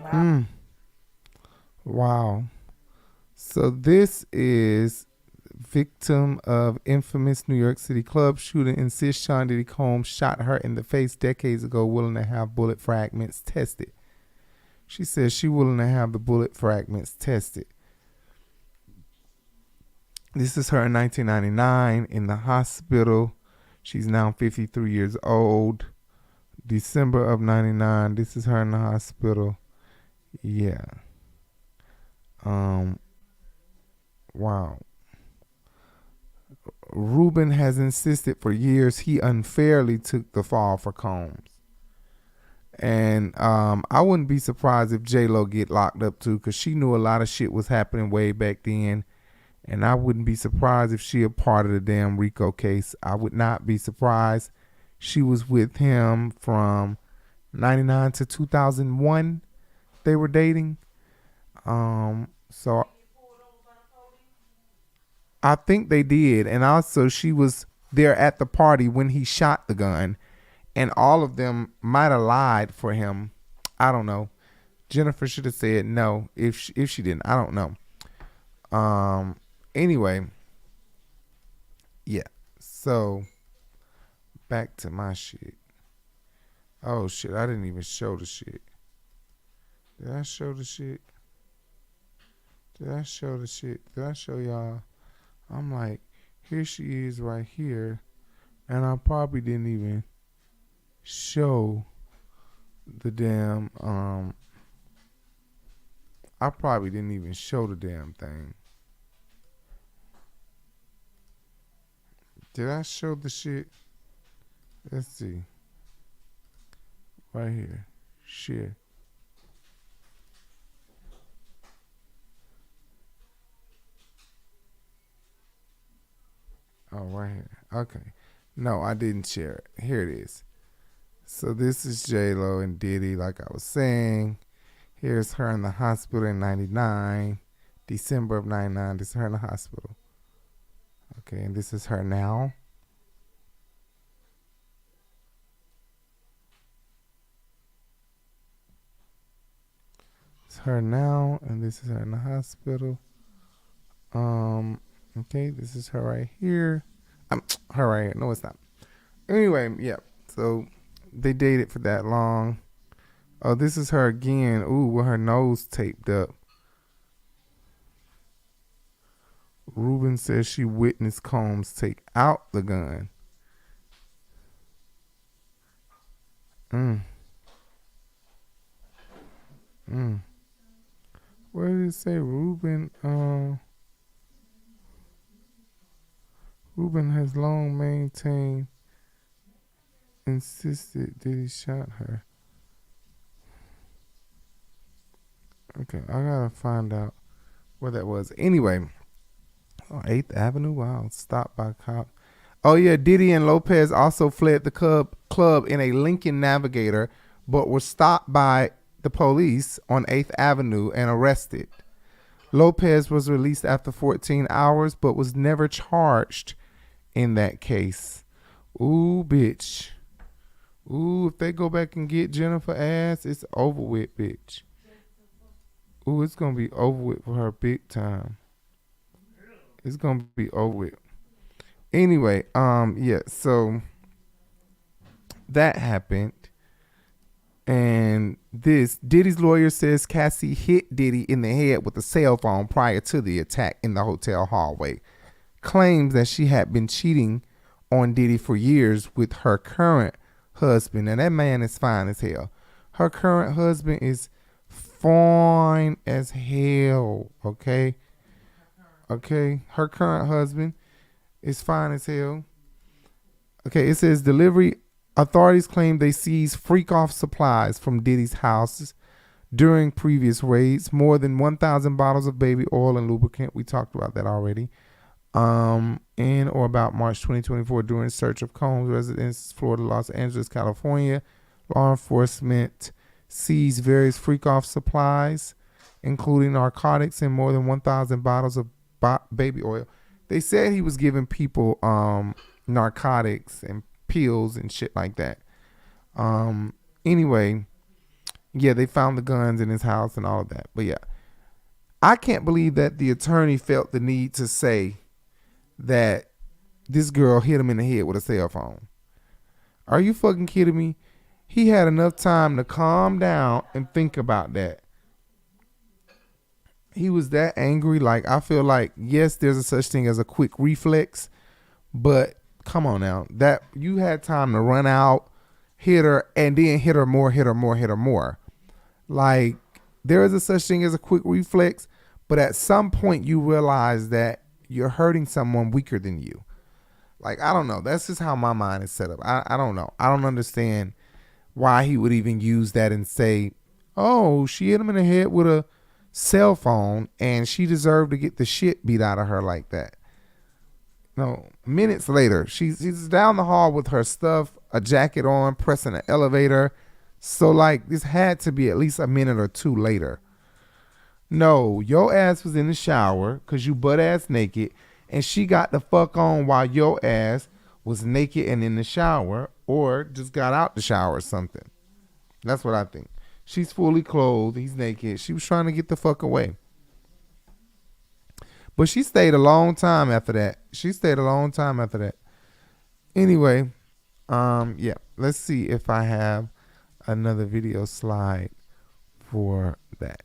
S1: Wow. So this is victim of infamous New York City club shooting, insists Sean Diddy Combs shot her in the face decades ago, willing to have bullet fragments tested. She says she willing to have the bullet fragments tested. This is her in 1999 in the hospital. She's now 53 years old. December of 99. This is her in the hospital. Yeah. Wow. Ruben has insisted for years he unfairly took the fall for Combs. And I wouldn't be surprised if J-Lo get locked up too, because she knew a lot of shit was happening way back then. And I wouldn't be surprised if she a part of the damn RICO case. I would not be surprised. She was with him from 99 to 2001. They were dating. So I think they did. And also she was there at the party when he shot the gun. And all of them might have lied for him. I don't know. Jennifer should have said no if she didn't. I don't know. Anyway. Yeah. So back to my shit. Oh shit, I didn't even show the shit. Did I show the shit? Did I show the shit? Did I show y'all? I'm like, here she is right here. And I probably didn't even show the damn, I probably didn't even show the damn thing. Did I show the shit? Let's see. Right here. Share. Oh, right here. Okay. No, I didn't share it. Here it is. So this is J-Lo and Diddy, like I was saying. Here's her in the hospital in 99. December of 99. This is her in the hospital. Okay, and this is her now. her now, and this is her in the hospital. Okay, this is her right here. Her right here. No, it's not. Anyway, yeah. So they dated for that long. Oh, this is her again. Ooh, with her nose taped up. Ruben says she witnessed Combs take out the gun. Where did it say Ruben? Ruben has long maintained, insisted that he shot her. Okay, I gotta find out where that was. Anyway, 8th Avenue. Wow, stopped by cop. Oh yeah, Diddy and Lopez also fled the club in a Lincoln Navigator, but were stopped by the police on 8th Avenue and arrested. Lopez was released after 14 hours, but was never charged in that case. Ooh, bitch. Ooh, if they go back and get Jennifer ass, it's over with, bitch. Ooh, it's gonna be over with for her big time. It's gonna be over with. Anyway, yeah, so that happened. And Diddy's lawyer says Cassie hit Diddy in the head with a cell phone prior to the attack in the hotel hallway. Claims that she had been cheating on Diddy for years with her current husband. And that man is fine as hell. Her current husband is fine as hell, okay? Okay, her current husband is fine as hell. Okay, it says delivery. Authorities claim they seized freak-off supplies from Diddy's houses during previous raids. More than 1,000 bottles of baby oil and lubricant. We talked about that already. In or about March 2024, during search of Combs' residence, Florida, Los Angeles, California, law enforcement seized various freak-off supplies, including narcotics and more than 1,000 bottles of baby oil. They said he was giving people narcotics and pills and shit like that. Anyway, yeah, they found the guns in his house and all of that. But yeah, I can't believe that the attorney felt the need to say that this girl hit him in the head with a cell phone. Are you fucking kidding me? He had enough time to calm down and think about that. He was that angry. Like, I feel like, yes, there's a such thing as a quick reflex, but come on now. That you had time to run out, hit her, and then hit her more. Like, there is a such thing as a quick reflex, but at some point you realize that you're hurting someone weaker than you. Like, I don't know. That's just how my mind is set up. I don't know. I don't understand why he would even use that and say, oh, she hit him in the head with a cell phone and she deserved to get the shit beat out of her like that. No, minutes later, she's down the hall with her stuff, a jacket on, pressing an elevator. So, like, this had to be at least a minute or two later. No, your ass was in the shower because you butt ass naked, and she got the fuck on while your ass was naked and in the shower, or just got out the shower or something. That's what I think. She's fully clothed. He's naked. She was trying to get the fuck away. But she stayed a long time after that. Anyway, yeah. Let's see if I have another video slide for that.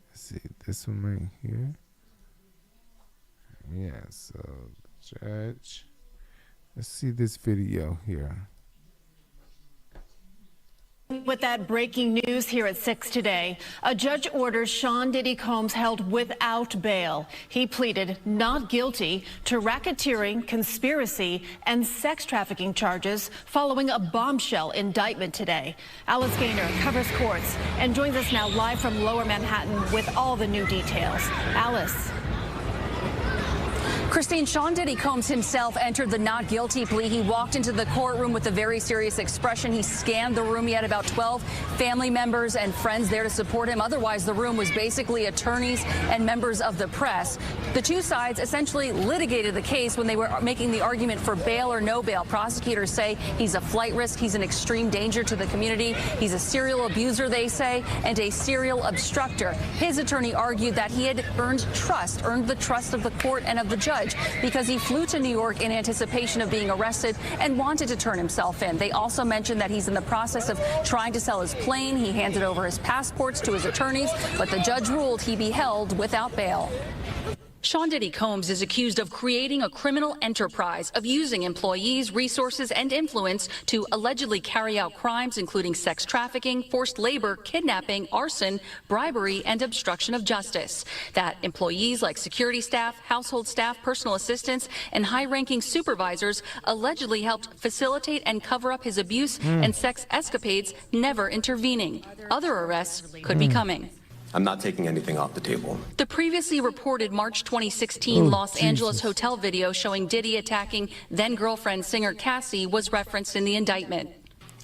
S1: Let's see this one right here. Yeah, so judge. Let's see this video here.
S14: With that breaking news here at 6 today, a judge orders Sean Diddy Combs held without bail. He pleaded not guilty to racketeering, conspiracy, and sex trafficking charges following a bombshell indictment today. Alice Gaynor covers courts and joins us now live from Lower Manhattan with all the new details. Alice.
S15: Christine, Sean Diddy Combs himself entered the not guilty plea. He walked into the courtroom with a very serious expression. He scanned the room. He had about 12 family members and friends there to support him. Otherwise, the room was basically attorneys and members of the press. The two sides essentially litigated the case when they were making the argument for bail or no bail. Prosecutors say he's a flight risk. He's an extreme danger to the community. He's a serial abuser, they say, and a serial obstructor. His attorney argued that he had earned the trust of the court and of the judge because he flew to New York in anticipation of being arrested and wanted to turn himself in. They also mentioned that he's in the process of trying to sell his plane. He handed over his passports to his attorneys, but the judge ruled he be held without bail. Sean Diddy Combs is accused of creating a criminal enterprise, of using employees, resources, and influence to allegedly carry out crimes including sex trafficking, forced labor, kidnapping, arson, bribery, and obstruction of justice. That employees like security staff, household staff, personal assistants, and high-ranking supervisors allegedly helped facilitate and cover up his abuse and sex escapades, never intervening. Other arrests could be coming.
S16: I'm not taking anything off the table.
S15: The previously reported March 2016 Los Angeles hotel video showing Diddy attacking then-girlfriend singer Cassie was referenced in the indictment.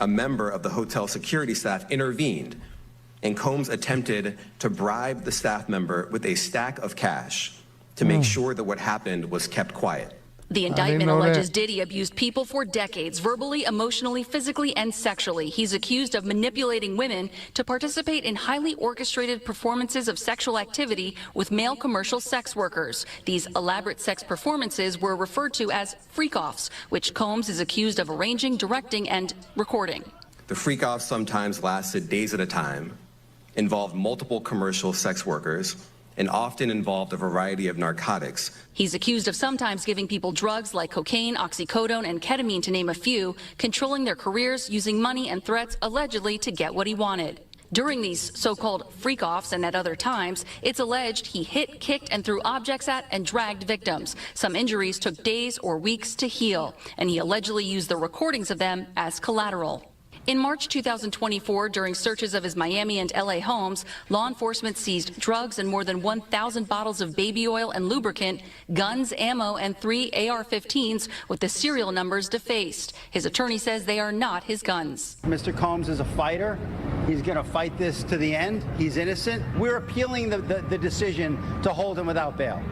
S16: A member of the hotel security staff intervened, and Combs attempted to bribe the staff member with a stack of cash to make sure that what happened was kept quiet.
S15: The indictment alleges Diddy abused people for decades, verbally, emotionally, physically, and sexually. He's accused of manipulating women to participate in highly orchestrated performances of sexual activity with male commercial sex workers. These elaborate sex performances were referred to as freak-offs, which Combs is accused of arranging, directing, and recording.
S16: The freak-offs sometimes lasted days at a time, involved multiple commercial sex workers, and often involved a variety of narcotics.
S15: He's accused of sometimes giving people drugs like cocaine, oxycodone, and ketamine, to name a few, controlling their careers, using money and threats allegedly to get what he wanted. During these so-called freak-offs and at other times, it's alleged he hit, kicked, and threw objects at and dragged victims. Some injuries took days or weeks to heal, and he allegedly used the recordings of them as collateral. In March 2024, during searches of his Miami and LA homes, law enforcement seized drugs and more than 1,000 bottles of baby oil and lubricant, guns, ammo, and 3 AR-15s with the serial numbers defaced. His attorney says they are not his guns.
S9: Mr. Combs is a fighter. He's going to fight this to the end. He's innocent. We're appealing the decision to hold him without bail.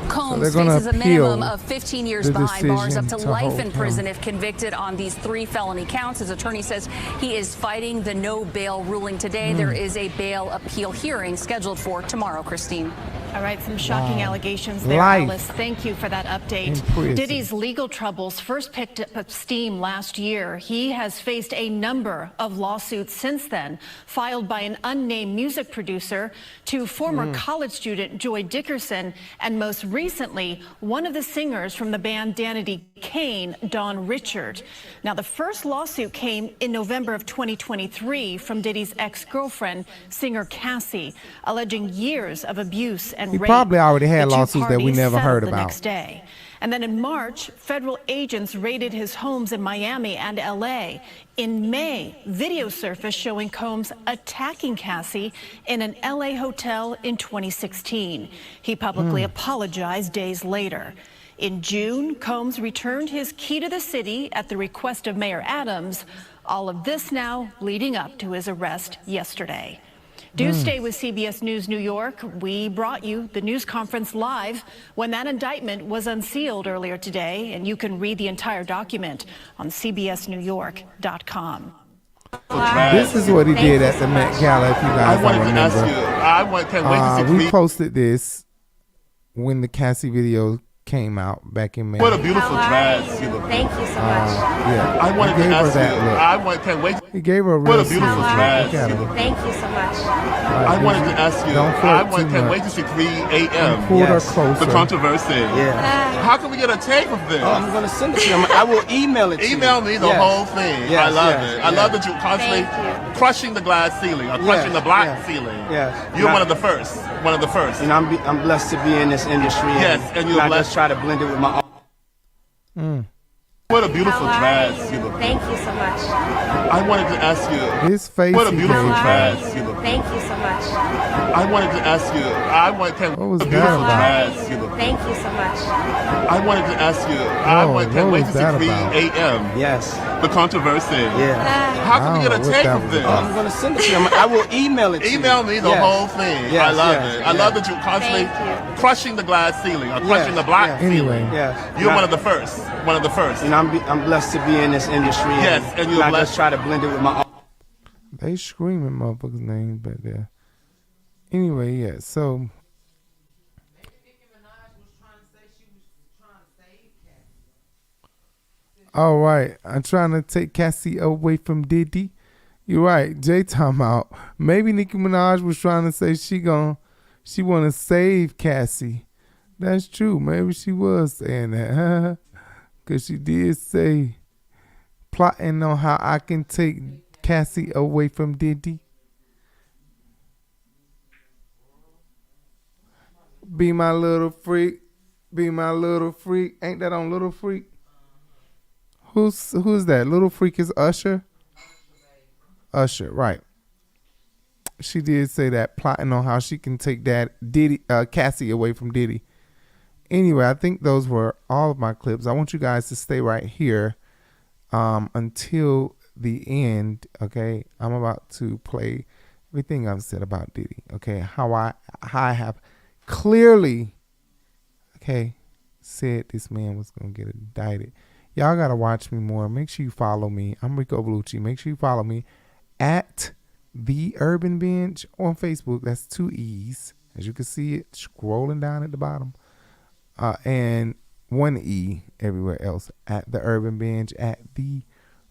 S15: Combs faces a minimum of 15 years behind bars, up to life in prison if convicted on these 3 felony counts. His attorney says he is fighting the no bail ruling today. There is a bail appeal hearing scheduled for tomorrow, Christine.
S14: All right, some shocking allegations there, Alice. Thank you for that update. Diddy's legal troubles first picked up steam last year. He has faced a number of lawsuits since then, filed by an unnamed music producer to former college student Joy Dickerson, and most recently, one of the singers from the band Danity Kane, Dawn Richard. Now, the first lawsuit came in November of 2023 from Diddy's ex-girlfriend, singer Cassie, alleging years of abuse and
S1: he
S14: rape.
S1: Probably already had lawsuits that we never heard about.
S14: The next day. And then in March, federal agents raided his homes in Miami and LA. In May, video surfaced showing Combs attacking Cassie in an LA hotel in 2016. He publicly apologized days later. In June, Combs returned his key to the city at the request of Mayor Adams. All of this now leading up to his arrest yesterday. Do stay with CBS News New York. We brought you the news conference live when that indictment was unsealed earlier today, and you can read the entire document on cbsnewyork.com.
S1: This is what he did at the Met Gala, if you guys remember. We posted this when the Cassie video came out back in May.
S17: What a beautiful dress you look.
S13: Thank you so much.
S1: Yeah,
S17: I wanted to ask you.
S1: Can't wait. He gave her a real
S17: what a beautiful dress.
S13: Thank you so much.
S17: I wanted to ask you. Can't wait to see 3 a.m. The controversy.
S18: Yeah.
S17: How can we get a tape of this?
S18: Oh, I'm going to send it to you. I will email it to you.
S17: Email me the whole thing. I love it. I love that you're constantly crushing the glass ceiling or crushing the black ceiling.
S18: Yes.
S17: You're one of the first. One of the first.
S18: And I'm blessed to be in this industry.
S17: Yes, and you're blessed.
S18: Try to blend it with my own.
S17: What a beautiful dress you look.
S13: Thank you so much.
S17: I wanted to ask you.
S1: His face.
S17: What a beautiful dress you look.
S19: Thank you so much.
S17: I wanted to ask you.
S1: What was that about?
S19: Thank you so much.
S17: I wanted to ask you. Can't wait to see 3 a.m.
S18: Yes.
S17: The controversy.
S18: Yeah.
S17: How can we get a tape of this?
S18: I'm going to send it to you. I will email it to you.
S17: Email me the whole thing.
S18: Yes,
S17: I love
S18: yes,
S17: it. I love that you're constantly crushing the glass ceiling or crushing the black ceiling.
S18: Yes.
S17: You're one of the first. One of the first.
S18: And I'm blessed to be in this industry.
S17: Yes, and you're
S18: I
S17: blessed.
S18: just try to blend it with my.
S1: They screaming motherfuckers' names back there. Anyway, yeah. So. All right, I'm trying to take Cassie away from Diddy. You're right, Jay talking about maybe Nicki Minaj was trying to say she want to save Cassie. That's true. Maybe she was saying that, because she did say plotting on how I can take Cassie away from Diddy. Be my little freak. Be my little freak. Ain't that on Little Freak? Who's that? Little Freak is Usher? Usher, right. She did say that, plotting on how she can take Cassie away from Diddy. Anyway, I think those were all of my clips. I want you guys to stay right here until the end, okay? I'm about to play everything I've said about Diddy, okay? How I have clearly, okay, said this man was going to get indicted. Y'all got to watch me more. Make sure you follow me. I'm Rico Bellucci. Make sure you follow me at The Urban Binge on Facebook. That's 2 E's. As you can see it scrolling down at the bottom. And 1 E everywhere else. At The Urban Binge. At The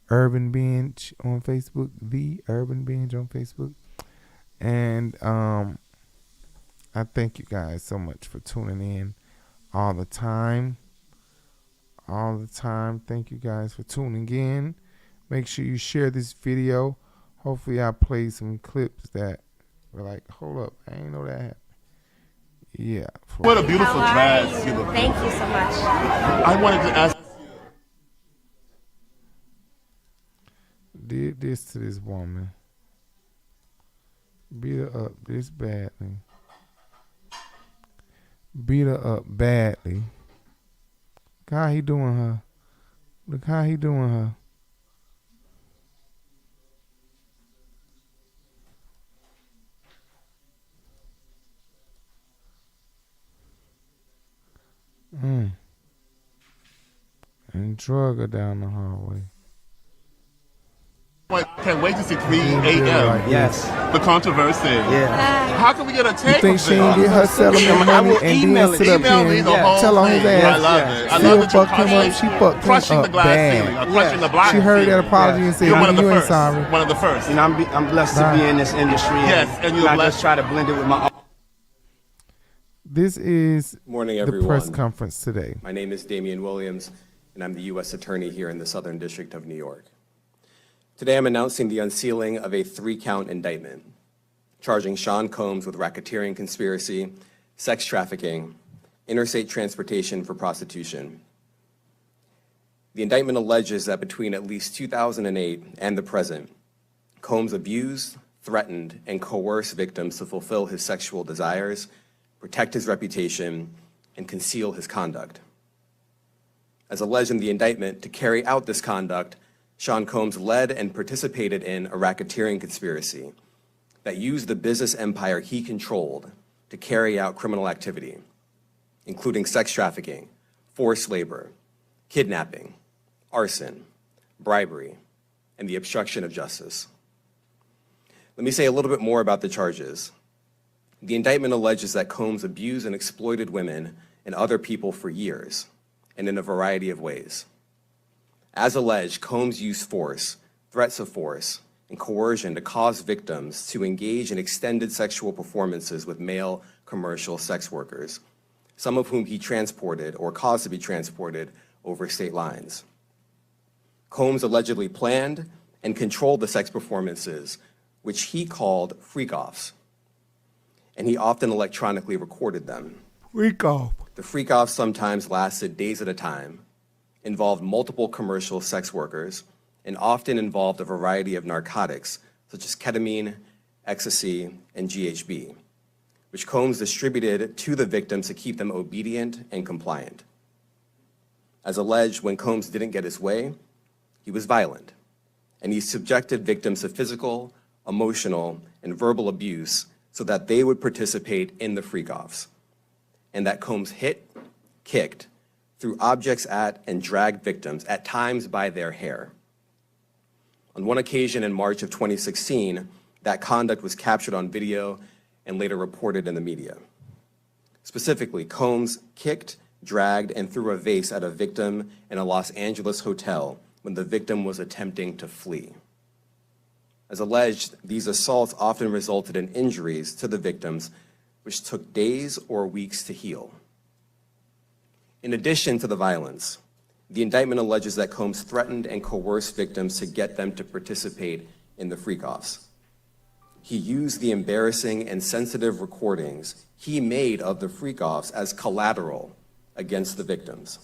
S1: Urban Binge on Facebook. The Urban Binge on Facebook. And I thank you guys so much for tuning in all the time. Thank you guys for tuning in. Make sure you share this video. Hopefully I play some clips that were like, hold up, I ain't know that happened. Yeah.
S17: What a beautiful dress.
S19: Thank you so much.
S17: I wanted to ask.
S1: Did this to this woman. Beat her up this badly. Beat her up badly. Look how he doing her. Look how he doing her. And drug her down the hallway.
S17: Can't wait to see 3 a.m.
S18: Yes.
S17: The controversy.
S18: Yeah.
S17: How can we get a tape
S1: You think
S17: of
S1: she ain't get her settlement money and then sit up here and tell on his ass?
S17: I love it. I
S1: Still
S17: love that you're
S1: fucked him up. She fucked
S17: crushing
S1: him
S17: the
S1: up
S17: glass ceiling,
S1: bad.
S17: crushing the black
S1: She heard
S17: ceiling.
S1: that apology and said,
S17: You're one of the
S1: you ain't
S17: first.
S1: sorry.
S17: One of the first.
S18: You know, I'm blessed to be in this industry.
S17: Yes, and you're
S18: I
S17: blessed.
S18: just try to blend it with my.
S1: This is
S16: Morning,
S1: the
S16: everyone.
S1: press conference today.
S16: My name is Damian Williams, and I'm the U.S. Attorney here in the Southern District of New York. Today, I'm announcing the unsealing of a 3-count indictment, charging Sean Combs with racketeering conspiracy, sex trafficking, interstate transportation for prostitution. The indictment alleges that between at least 2008 and the present, Combs abused, threatened, and coerced victims to fulfill his sexual desires, protect his reputation, and conceal his conduct. As alleged in the indictment, to carry out this conduct, Sean Combs led and participated in a racketeering conspiracy that used the business empire he controlled to carry out criminal activity, including sex trafficking, forced labor, kidnapping, arson, bribery, and the obstruction of justice. Let me say a little bit more about the charges. The indictment alleges that Combs abused and exploited women and other people for years, and in a variety of ways. As alleged, Combs used force, threats of force, and coercion to cause victims to engage in extended sexual performances with male commercial sex workers, some of whom he transported or caused to be transported over state lines. Combs allegedly planned and controlled the sex performances, which he called freak-offs, and he often electronically recorded them.
S1: Freak-off.
S16: The freak-offs sometimes lasted days at a time, involved multiple commercial sex workers, and often involved a variety of narcotics, such as ketamine, ecstasy, and GHB, which Combs distributed to the victims to keep them obedient and compliant. As alleged, when Combs didn't get his way, he was violent, and he subjected victims to physical, emotional, and verbal abuse so that they would participate in the freak-offs, and that Combs hit, kicked, threw objects at, and dragged victims, at times by their hair. On one occasion in March of 2016, that conduct was captured on video and later reported in the media. Specifically, Combs kicked, dragged, and threw a vase at a victim in a Los Angeles hotel when the victim was attempting to flee. As alleged, these assaults often resulted in injuries to the victims, which took days or weeks to heal. In addition to the violence, the indictment alleges that Combs threatened and coerced victims to get them to participate in the freak-offs. He used the embarrassing and sensitive recordings he made of the freak-offs as collateral against the victims.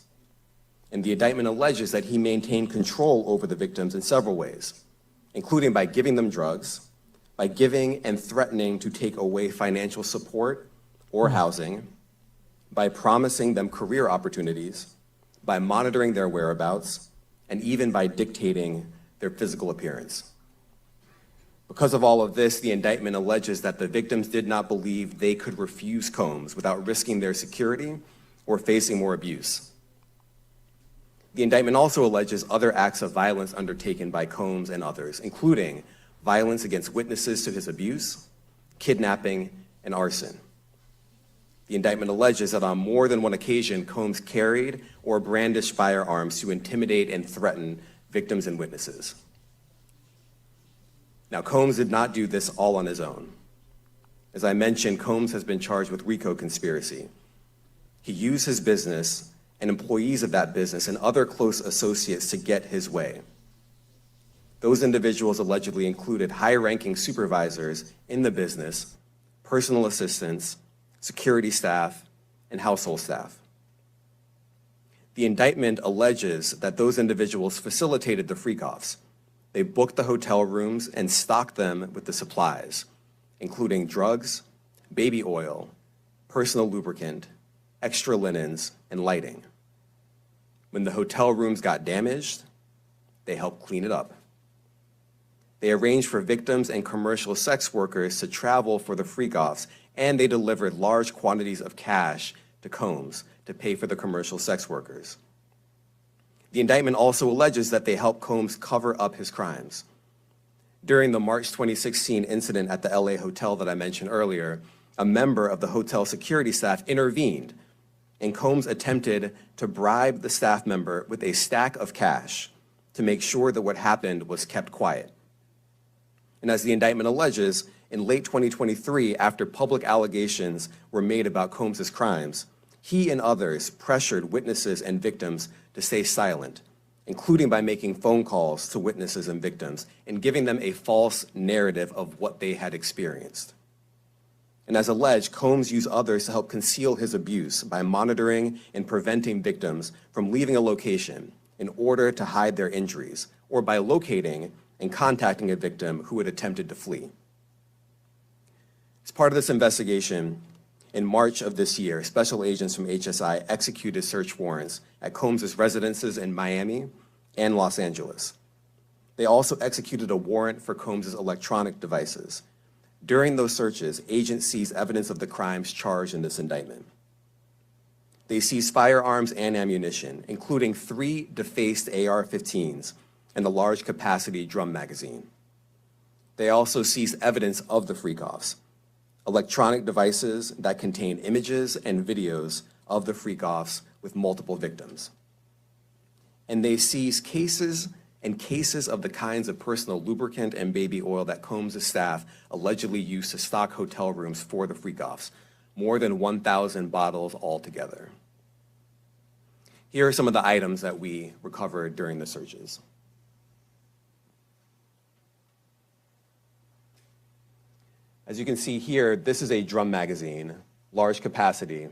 S16: And the indictment alleges that he maintained control over the victims in several ways, including by giving them drugs, by giving and threatening to take away financial support or housing, by promising them career opportunities, by monitoring their whereabouts, and even by dictating their physical appearance. Because of all of this, the indictment alleges that the victims did not believe they could refuse Combs without risking their security or facing more abuse. The indictment also alleges other acts of violence undertaken by Combs and others, including violence against witnesses to his abuse, kidnapping, and arson. The indictment alleges that on more than one occasion, Combs carried or brandished firearms to intimidate and threaten victims and witnesses. Now, Combs did not do this all on his own. As I mentioned, Combs has been charged with RICO conspiracy. He used his business and employees of that business and other close associates to get his way. Those individuals allegedly included high-ranking supervisors in the business, personal assistants, security staff, and household staff. The indictment alleges that those individuals facilitated the freak-offs. They booked the hotel rooms and stocked them with the supplies, including drugs, baby oil, personal lubricant, extra linens, and lighting. When the hotel rooms got damaged, they helped clean it up. They arranged for victims and commercial sex workers to travel for the freak-offs, and they delivered large quantities of cash to Combs to pay for the commercial sex workers. The indictment also alleges that they helped Combs cover up his crimes. During the March 2016 incident at the LA hotel that I mentioned earlier, a member of the hotel security staff intervened, and Combs attempted to bribe the staff member with a stack of cash to make sure that what happened was kept quiet. And as the indictment alleges, in late 2023, after public allegations were made about Combs' crimes, he and others pressured witnesses and victims to stay silent, including by making phone calls to witnesses and victims and giving them a false narrative of what they had experienced. And as alleged, Combs used others to help conceal his abuse by monitoring and preventing victims from leaving a location in order to hide their injuries, or by locating and contacting a victim who had attempted to flee. As part of this investigation, in March of this year, special agents from HSI executed search warrants at Combs' residences in Miami and Los Angeles. They also executed a warrant for Combs' electronic devices. During those searches, agents seized evidence of the crimes charged in this indictment. They seized firearms and ammunition, including 3 defaced AR-15s and a large capacity drum magazine. They also seized evidence of the freak-offs, electronic devices that contain images and videos of the freak-offs with multiple victims. And they seized cases and cases of the kinds of personal lubricant and baby oil that Combs' staff allegedly used to stock hotel rooms for the freak-offs, more than 1,000 bottles altogether. Here are some of the items that we recovered during the searches. As you can see here, this is a drum magazine, large capacity,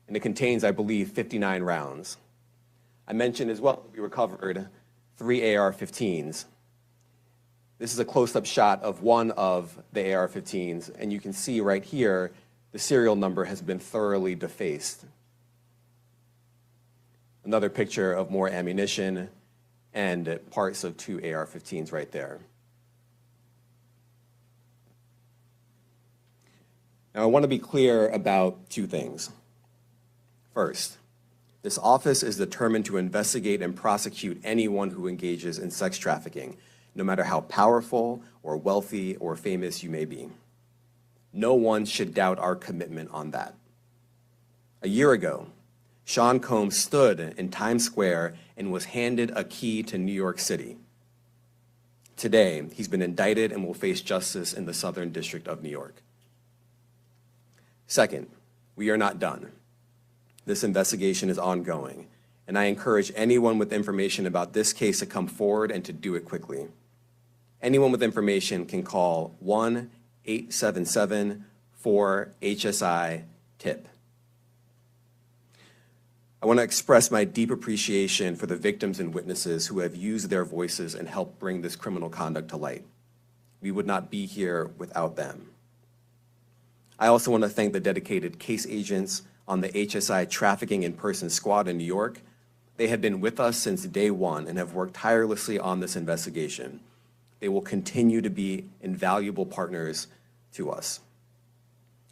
S16: and it contains, I believe, 59 rounds. I mentioned as well that we recovered 3 AR-15s. This is a close-up shot of one of the AR-15s, and you can see right here, the serial number has been thoroughly defaced. Another picture of more ammunition and parts of 2 AR-15s right there. Now, I want to be clear about 2 things. First, this office is determined to investigate and prosecute anyone who engages in sex trafficking, no matter how powerful or wealthy or famous you may be. No one should doubt our commitment on that. A year ago, Sean Combs stood in Times Square and was handed a key to New York City. Today, he's been indicted and will face justice in the Southern District of New York. Second, we are not done. This investigation is ongoing, and I encourage anyone with information about this case to come forward and to do it quickly. Anyone with information can call 1-877-4-HSI-TIP. I want to express my deep appreciation for the victims and witnesses who have used their voices and helped bring this criminal conduct to light. We would not be here without them. I also want to thank the dedicated case agents on the HSI Trafficking in Person Squad in New York. They have been with us since day one and have worked tirelessly on this investigation. They will continue to be invaluable partners to us.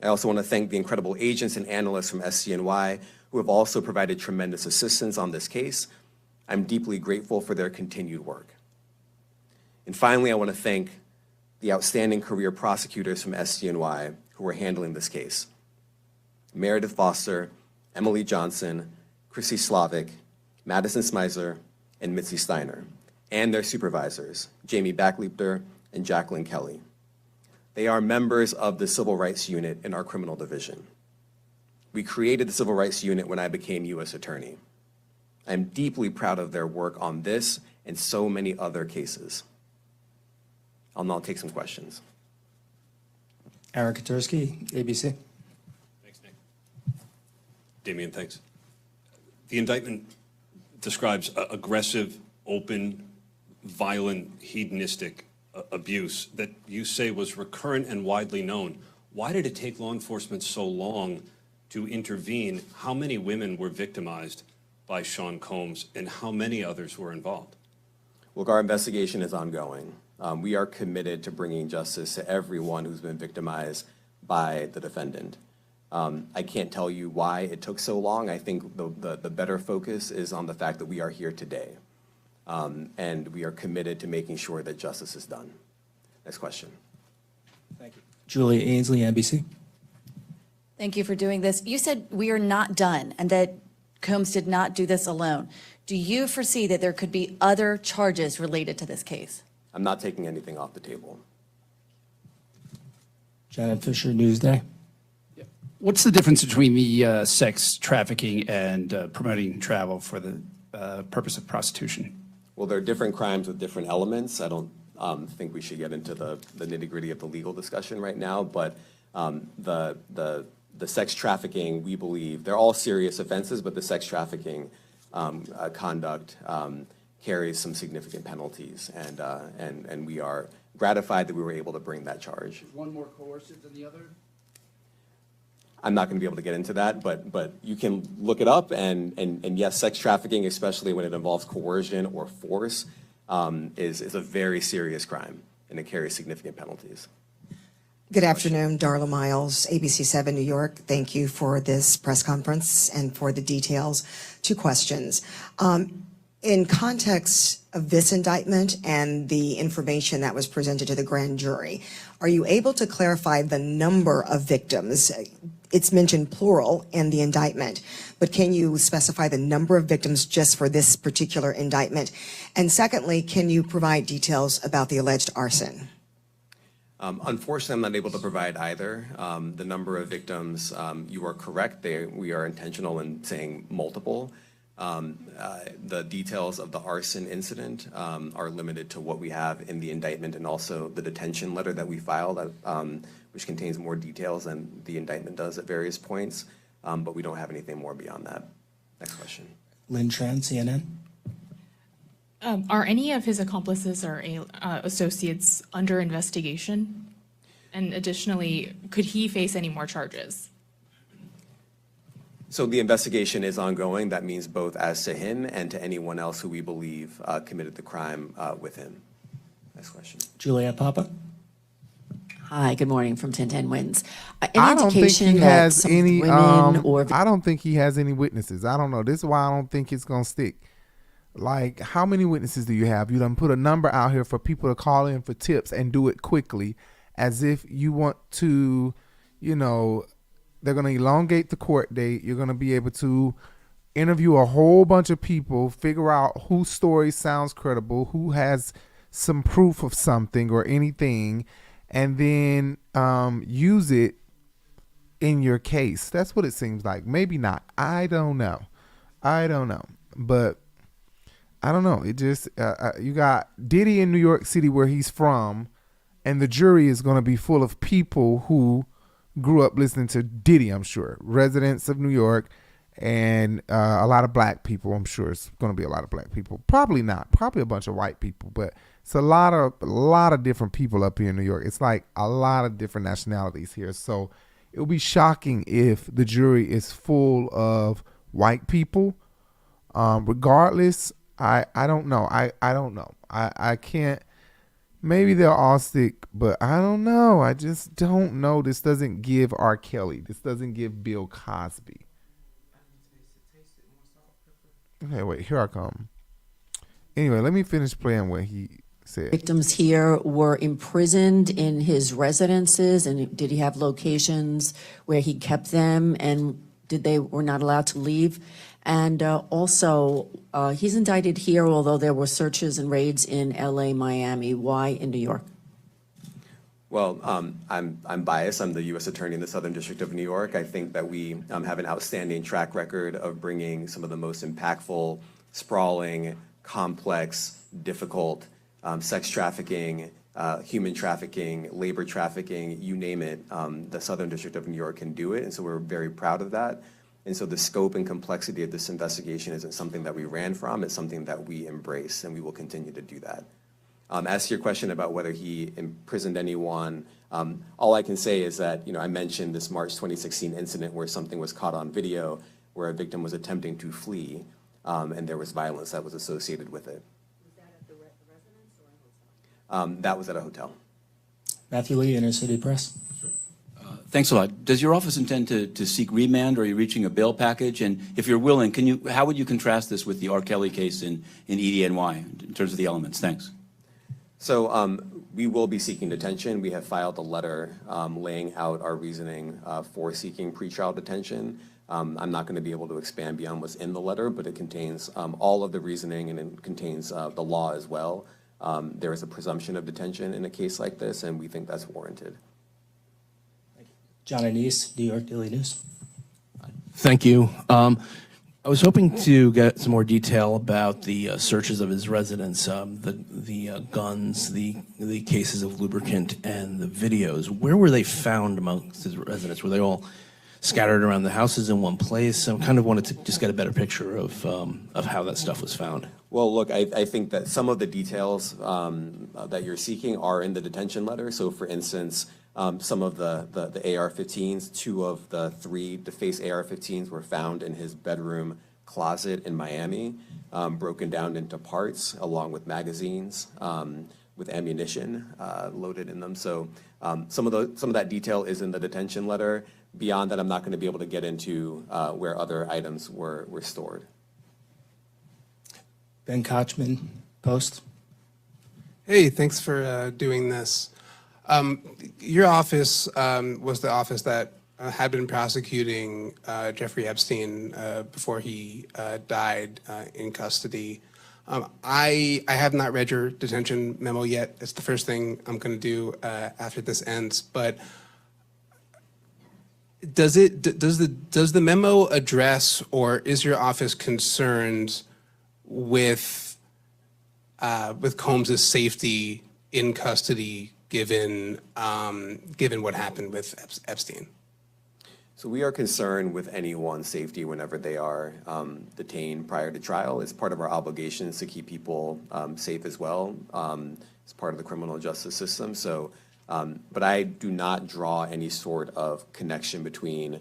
S16: I also want to thank the incredible agents and analysts from SCNY who have also provided tremendous assistance on this case. I'm deeply grateful for their continued work. And finally, I want to thank the outstanding career prosecutors from SCNY who are handling this case. Meredith Foster, Emily Johnson, Chrissy Slavic, Madison Smizer, and Mitzi Steiner, and their supervisors, Jamie Backleepter and Jacqueline Kelly. They are members of the Civil Rights Unit in our criminal division. We created the Civil Rights Unit when I became U.S. Attorney. I'm deeply proud of their work on this and so many other cases. I'll now take some questions.
S20: Aaron Katursky, ABC.
S21: Thanks, Nick. Damian, thanks. The indictment describes aggressive, open, violent, hedonistic abuse that you say was recurrent and widely known. Why did it take law enforcement so long to intervene? How many women were victimized by Sean Combs, and how many others were involved?
S16: Look, our investigation is ongoing. We are committed to bringing justice to everyone who's been victimized by the defendant. I can't tell you why it took so long. I think the better focus is on the fact that we are here today. And we are committed to making sure that justice is done. Next question.
S20: Thank you. Julia Ainsley, NBC.
S22: Thank you for doing this. You said we are not done and that Combs did not do this alone. Do you foresee that there could be other charges related to this case?
S16: I'm not taking anything off the table.
S20: Janet Fisher, Newsday.
S23: What's the difference between the sex trafficking and promoting travel for the purpose of prostitution?
S16: Well, there are different crimes with different elements. I don't think we should get into the nitty-gritty of the legal discussion right now, but the sex trafficking, we believe, they're all serious offenses, but the sex trafficking conduct carries some significant penalties, and we are gratified that we were able to bring that charge.
S20: Is one more coercive than the other?
S16: I'm not going to be able to get into that, but you can look it up, and yes, sex trafficking, especially when it involves coercion or force, is a very serious crime, and it carries significant penalties.
S24: Good afternoon, Darla Miles, ABC 7 New York. Thank you for this press conference and for the details. 2 questions. In context of this indictment and the information that was presented to the grand jury, are you able to clarify the number of victims? It's mentioned plural in the indictment, but can you specify the number of victims just for this particular indictment? And secondly, can you provide details about the alleged arson?
S16: Unfortunately, I'm not able to provide either. The number of victims, you are correct. We are intentional in saying multiple. The details of the arson incident are limited to what we have in the indictment and also the detention letter that we filed, which contains more details than the indictment does at various points, but we don't have anything more beyond that. Next question.
S20: Lynn Tran, CNN.
S2: Are any of his accomplices or associates under investigation? And additionally, could he face any more charges?
S16: So the investigation is ongoing. That means both as to him and to anyone else who we believe committed the crime with him. Next question.
S20: Juliet Papa.
S3: Hi, good morning from 1010 Wins.
S1: I don't think he has any. I don't think he has any witnesses. I don't know. This is why I don't think it's gonna stick. Like, how many witnesses do you have? You done put a number out here for people to call in for tips and do it quickly, as if you want to, you know, they're gonna elongate the court date. You're gonna be able to interview a whole bunch of people, figure out whose story sounds credible, who has some proof of something or anything, and then use it in your case. That's what it seems like. Maybe not. I don't know. But I don't know. It just, you got Diddy in New York City where he's from, and the jury is going to be full of people who grew up listening to Diddy, I'm sure. Residents of New York, and a lot of black people. I'm sure it's going to be a lot of black people. Probably not. Probably a bunch of white people, but it's a lot of different people up here in New York. It's like a lot of different nationalities here. So it would be shocking if the jury is full of white people. Regardless, I don't know. I don't know. I can't. Maybe they'll all stick, but I don't know. I just don't know. This doesn't give R. Kelly. This doesn't give Bill Cosby. Okay, wait. Here I come. Anyway, let me finish playing what he said.
S3: Victims here were imprisoned in his residences, and did he have locations where he kept them, and they were not allowed to leave? And also, he's indicted here, although there were searches and raids in LA, Miami. Why in New York?
S16: Well, I'm biased. I'm the U.S. Attorney in the Southern District of New York. I think that we have an outstanding track record of bringing some of the most impactful, sprawling, complex, difficult sex trafficking, human trafficking, labor trafficking, you name it. The Southern District of New York can do it, and so we're very proud of that. And so the scope and complexity of this investigation isn't something that we ran from, it's something that we embrace, and we will continue to do that. As to your question about whether he imprisoned anyone, all I can say is that, I mentioned this March 2016 incident where something was caught on video, where a victim was attempting to flee, and there was violence that was associated with it.
S3: Was that at the residence or a hotel?
S16: That was at a hotel.
S20: Matthew Lee, Inner City Press.
S4: Thanks a lot. Does your office intend to seek remand, or are you reaching a bail package? And if you're willing, how would you contrast this with the R. Kelly case in EDNY in terms of the elements? Thanks.
S16: So we will be seeking detention. We have filed a letter laying out our reasoning for seeking pretrial detention. I'm not going to be able to expand beyond what's in the letter, but it contains all of the reasoning, and it contains the law as well. There is a presumption of detention in a case like this, and we think that's warranted.
S20: John Anise, New York Daily News.
S5: Thank you. I was hoping to get some more detail about the searches of his residence, the guns, the cases of lubricant, and the videos. Where were they found amongst his residents? Were they all scattered around the houses in one place? I kind of wanted to just get a better picture of how that stuff was found.
S16: Well, look, I think that some of the details that you're seeking are in the detention letter. So, for instance, some of the AR-15s, 2 of the 3 DeFace AR-15s were found in his bedroom closet in Miami, broken down into parts along with magazines with ammunition loaded in them. So some of that detail is in the detention letter. Beyond that, I'm not going to be able to get into where other items were stored.
S20: Ben Kochman, Post.
S25: Hey, thanks for doing this. Your office was the office that had been prosecuting Jeffrey Epstein before he died in custody. I have not read your detention memo yet. It's the first thing I'm going to do after this ends. But does the memo address, or is your office concerned with Combs's safety in custody, given what happened with Epstein?
S16: So we are concerned with anyone's safety whenever they are detained prior to trial. It's part of our obligations to keep people safe as well. It's part of the criminal justice system. So, but I do not draw any sort of connection between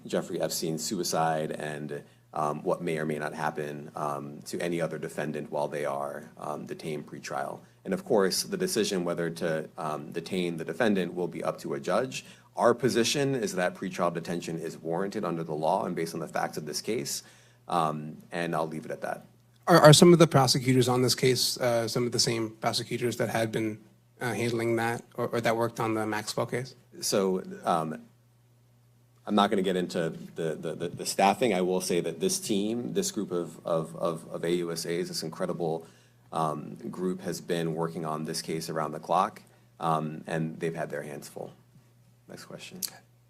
S16: Jeffrey Epstein's suicide and what may or may not happen to any other defendant while they are detained pre-trial. And of course, the decision whether to detain the defendant will be up to a judge. Our position is that pretrial detention is warranted under the law and based on the facts of this case, and I'll leave it at that.
S25: Are some of the prosecutors on this case some of the same prosecutors that had been handling that or that worked on the Maxwell case?
S16: So I'm not going to get into the staffing. I will say that this team, this group of AUSAs, this incredible group has been working on this case around the clock, and they've had their hands full. Next question.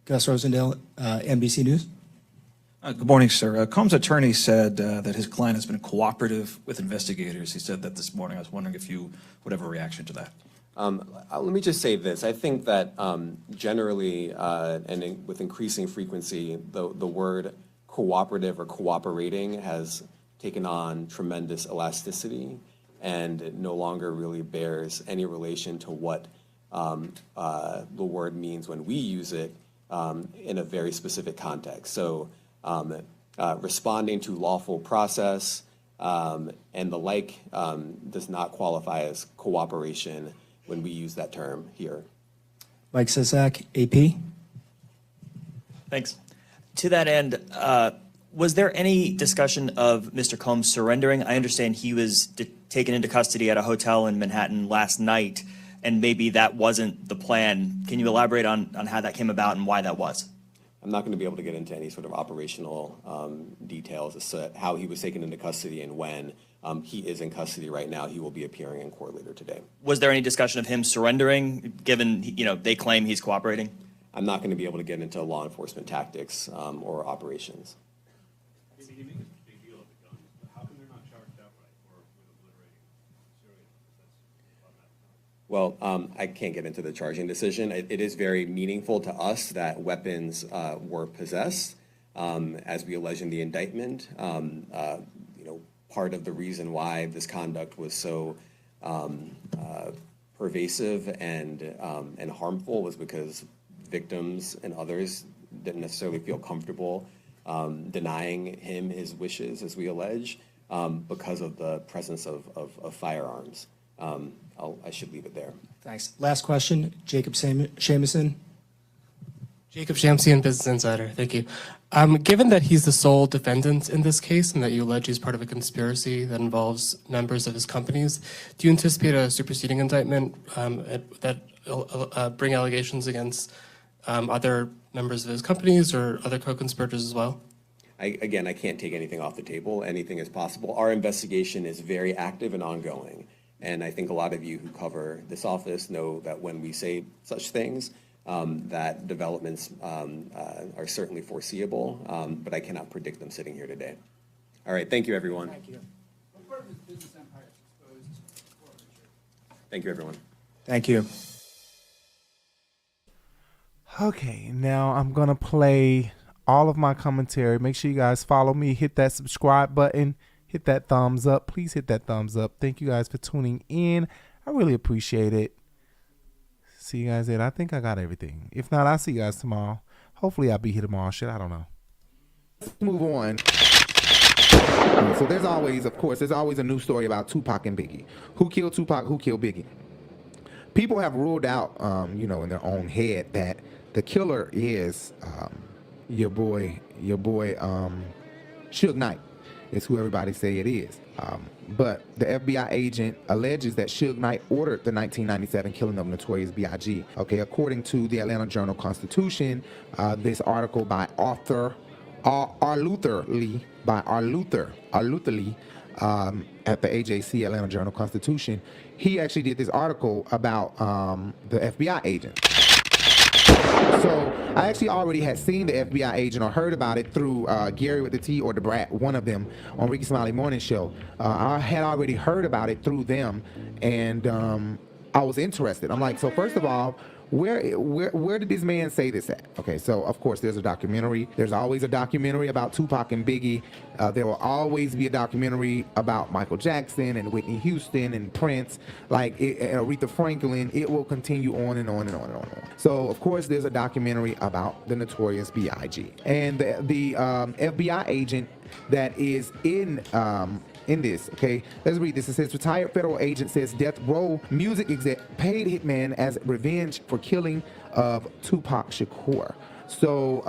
S20: Gus Rosendale, NBC News.
S6: Good morning, sir. Combs' attorney said that his client has been cooperative with investigators. He said that this morning. I was wondering if you would have a reaction to that.
S16: Let me just say this. I think that generally with increasing frequency, the word cooperative or cooperating has taken on tremendous elasticity and it no longer really bears any relation to what the word means when we use it in a very specific context. So responding to lawful process and the like does not qualify as cooperation when we use that term here.
S20: Mike Sisak, AP.
S7: Thanks. To that end, was there any discussion of Mr. Combs surrendering? I understand he was taken into custody at a hotel in Manhattan last night, and maybe that wasn't the plan. Can you elaborate on how that came about and why that was?
S16: I'm not going to be able to get into any sort of operational details as to how he was taken into custody and when. He is in custody right now. He will be appearing in court later today.
S7: Was there any discussion of him surrendering, given they claim he's cooperating?
S16: I'm not going to be able to get into law enforcement tactics or operations. Well, I can't get into the charging decision. It is very meaningful to us that weapons were possessed, as we allege in the indictment. Part of the reason why this conduct was so pervasive and harmful was because victims and others didn't necessarily feel comfortable denying him his wishes, as we allege, because of the presence of firearms. I should leave it there.
S20: Thanks. Last question, Jacob Shamison.
S8: Jacob Shamsian, Business Insider. Thank you. Given that he's the sole defendant in this case and that you allege he's part of a conspiracy that involves members of his companies, do you anticipate a superseding indictment that bring allegations against other members of his companies or other co-conspirators as well?
S16: Again, I can't take anything off the table. Anything is possible. Our investigation is very active and ongoing. And I think a lot of you who cover this office know that when we say such things, that developments are certainly foreseeable, but I cannot predict them sitting here today. All right, thank you, everyone.
S20: Thank you.
S16: Thank you, everyone.
S20: Thank you.
S1: Okay, now I'm going to play all of my commentary. Make sure you guys follow me, hit that subscribe button, hit that thumbs up. Please hit that thumbs up. Thank you guys for tuning in. I really appreciate it. See you guys then. I think I got everything. If not, I'll see you guys tomorrow. Hopefully I'll be here tomorrow. Shit, I don't know. Let's move on. So there's always a new story about Tupac and Biggie. Who killed Tupac? Who killed Biggie? People have ruled out, in their own head that the killer is your boy, Suge Knight. It's who everybody say it is. But the FBI agent alleges that Suge Knight ordered the 1997 killing of Notorious B.I.G. Okay, according to the Atlanta Journal-Constitution, this article by author R. Luther Lee at the AJC, Atlanta Journal-Constitution, he actually did this article about the FBI agent. So I actually already had seen the FBI agent or heard about it through Gary with the T or the Brat, one of them, on Ricky Smiley Morning Show. I had already heard about it through them, and I was interested. I'm like, so first of all, Where did this man say this at? Okay, so of course there's a documentary. There's always a documentary about Tupac and Biggie. There will always be a documentary about Michael Jackson and Whitney Houston and Prince, like Aretha Franklin. It will continue on and on and on and on and on. So of course there's a documentary about the Notorious B.I.G. And the FBI agent that is in this, okay? Let's read this. It says, retired federal agent says Death Row music exec paid hitman as revenge for killing of Tupac Shakur. So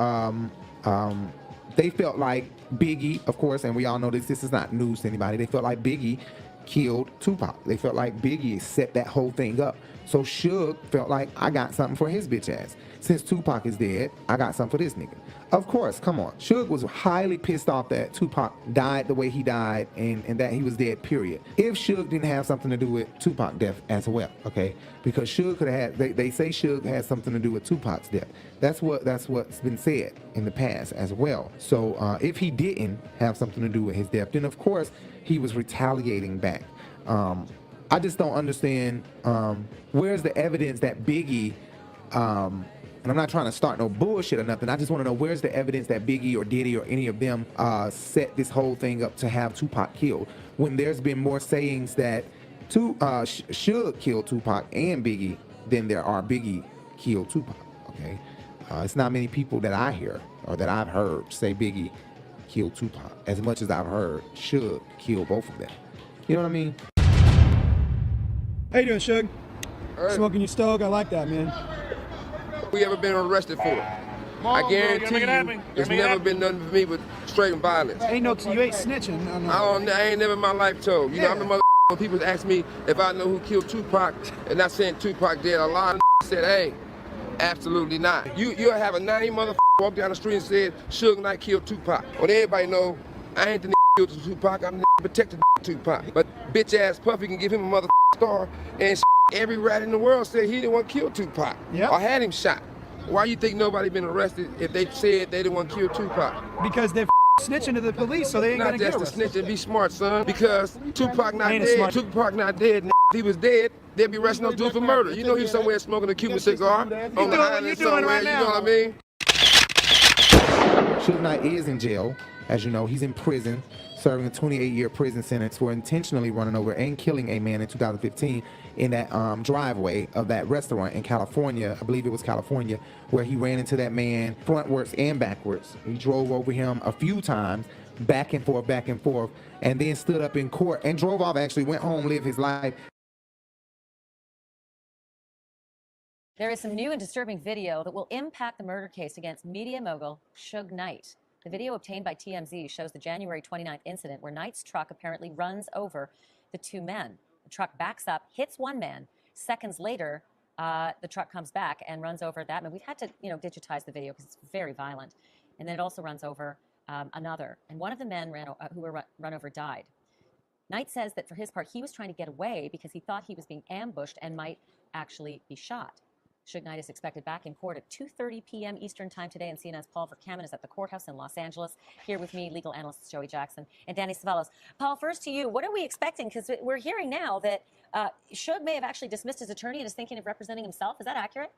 S1: they felt like Biggie, of course, and we all know this is not news to anybody. They felt like Biggie killed Tupac. They felt like Biggie set that whole thing up. So Suge felt like, I got something for his bitch ass. Since Tupac is dead, I got something for this nigga. Of course, come on. Suge was highly pissed off that Tupac died the way he died and that he was dead, period. If Suge didn't have something to do with Tupac's death as well, okay? Because Suge could have had, they say Suge had something to do with Tupac's death. That's what's been said in the past as well. So if he didn't have something to do with his death, then of course he was retaliating back. I just don't understand where's the evidence that Biggie, and I'm not trying to start no bullshit or nothing. I just want to know where's the evidence that Biggie or Diddy or any of them set this whole thing up to have Tupac killed, when there's been more sayings that Suge killed Tupac and Biggie than there are Biggie killed Tupac, okay? It's not many people that I hear or that I've heard say Biggie killed Tupac as much as I've heard Suge kill both of them. You know what I mean?
S18: How you doing, Suge? Smoking your stove? I like that, man.
S9: We ever been arrested for it? I guarantee you, it's never been nothing for me but straight violence.
S18: Ain't no, you ain't snitching.
S9: I ain't never in my life told. You know, I'm the mother when people ask me if I know who killed Tupac, and not saying Tupac dead. A lot of said, hey, absolutely not. You'll have a 90 mother walk down the street and said, Suge Knight killed Tupac. Well, everybody know I ain't the killed Tupac. I'm the protected Tupac. But bitch ass Puffy can give him a mother star, and every rat in the world said he didn't want to kill Tupac or had him shot. Why you think nobody been arrested if they said they didn't want to kill Tupac?
S18: Because they're snitching to the police, so they ain't gonna get arrested.
S9: Not just to snitch and be smart, son. Because Tupac not dead. Tupac not dead. If he was dead, they'd be arresting those dudes for murder. You know he was somewhere smoking a Cuban cigar on the island somewhere. Right now. You know what I mean?
S1: Suge Knight is in jail. As you know, he's in prison, serving a 28-year prison sentence for intentionally running over and killing a man in 2015 in that driveway of that restaurant in California. I believe it was California, where he ran into that man frontwards and backwards. He drove over him a few times, back and forth, and then stood up in court and drove off, actually went home, lived his life.
S10: There is some new and disturbing video that will impact the murder case against media mogul Suge Knight. The video obtained by TMZ shows the January 29th incident where Knight's truck apparently runs over the two men. The truck backs up, hits one man. Seconds later, the truck comes back and runs over that man. We've had to, digitize the video because it's very violent. And then it also runs over another. And one of the men who were run over died. Knight says that for his part, he was trying to get away because he thought he was being ambushed and might actually be shot. Suge Knight is expected back in court at 2:30 p.m. Eastern time today, and CNN's Paul Verkaman is at the courthouse in Los Angeles. Here with me, legal analysts Joey Jackson and Danny Savellos. Paul, first to you, what are we expecting? Because we're hearing now that Suge may have actually dismissed his attorney and is thinking of representing himself. Is that accurate?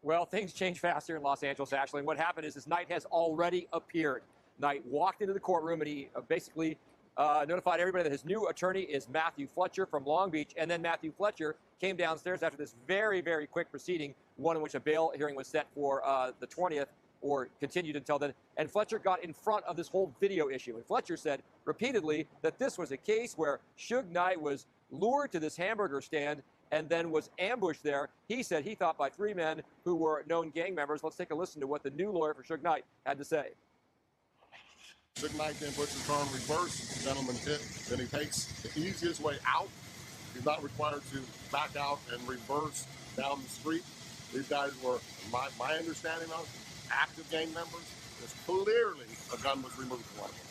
S11: Well, things change fast here in Los Angeles, Ashley. And what happened is Knight has already appeared. Knight walked into the courtroom and he basically notified everybody that his new attorney is Matthew Fletcher from Long Beach. And then Matthew Fletcher came downstairs after this very, very quick proceeding, one in which a bail hearing was set for the 20th or continued until then. And Fletcher got in front of this whole video issue. And Fletcher said repeatedly that this was a case where Suge Knight was lured to this hamburger stand and then was ambushed there. He said he thought by three men who were known gang members. Let's take a listen to what the new lawyer for Suge Knight had to say.
S17: Suge Knight then puts his car in reverse, gentleman tip, then he takes the easiest way out. He's not required to back out and reverse down the street. These guys were, my understanding of, active gang members. There's clearly a gun was removed from one of them.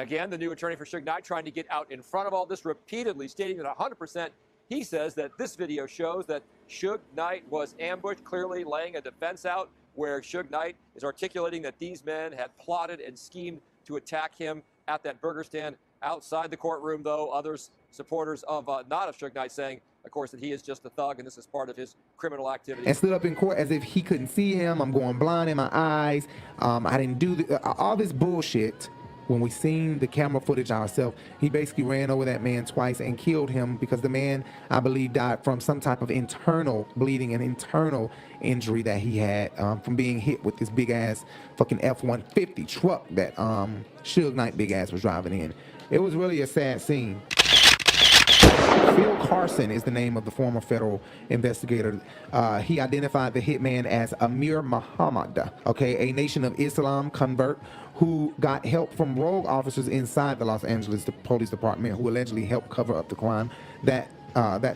S11: Again, the new attorney for Suge Knight trying to get out in front of all this, repeatedly stating that 100%. He says that this video shows that Suge Knight was ambushed, clearly laying a defense out, where Suge Knight is articulating that these men had plotted and schemed to attack him at that burger stand outside the courtroom, though. Others, supporters of not of Suge Knight, saying of course, that he is just a thug and this is part of his criminal activity.
S1: And stood up in court as if he couldn't see him. I'm going blind in my eyes. I didn't do all this bullshit. When we seen the camera footage ourselves, he basically ran over that man twice and killed him because the man, I believe, died from some type of internal bleeding and internal injury that he had from being hit with this big ass fucking F-150 truck that Suge Knight big ass was driving in. It was really a sad scene. Phil Carson is the name of the former federal investigator. He identified the hitman as Amir Muhammad, okay, a Nation of Islam convert who got help from rogue officers inside the Los Angeles Police Department who allegedly helped cover up the crime that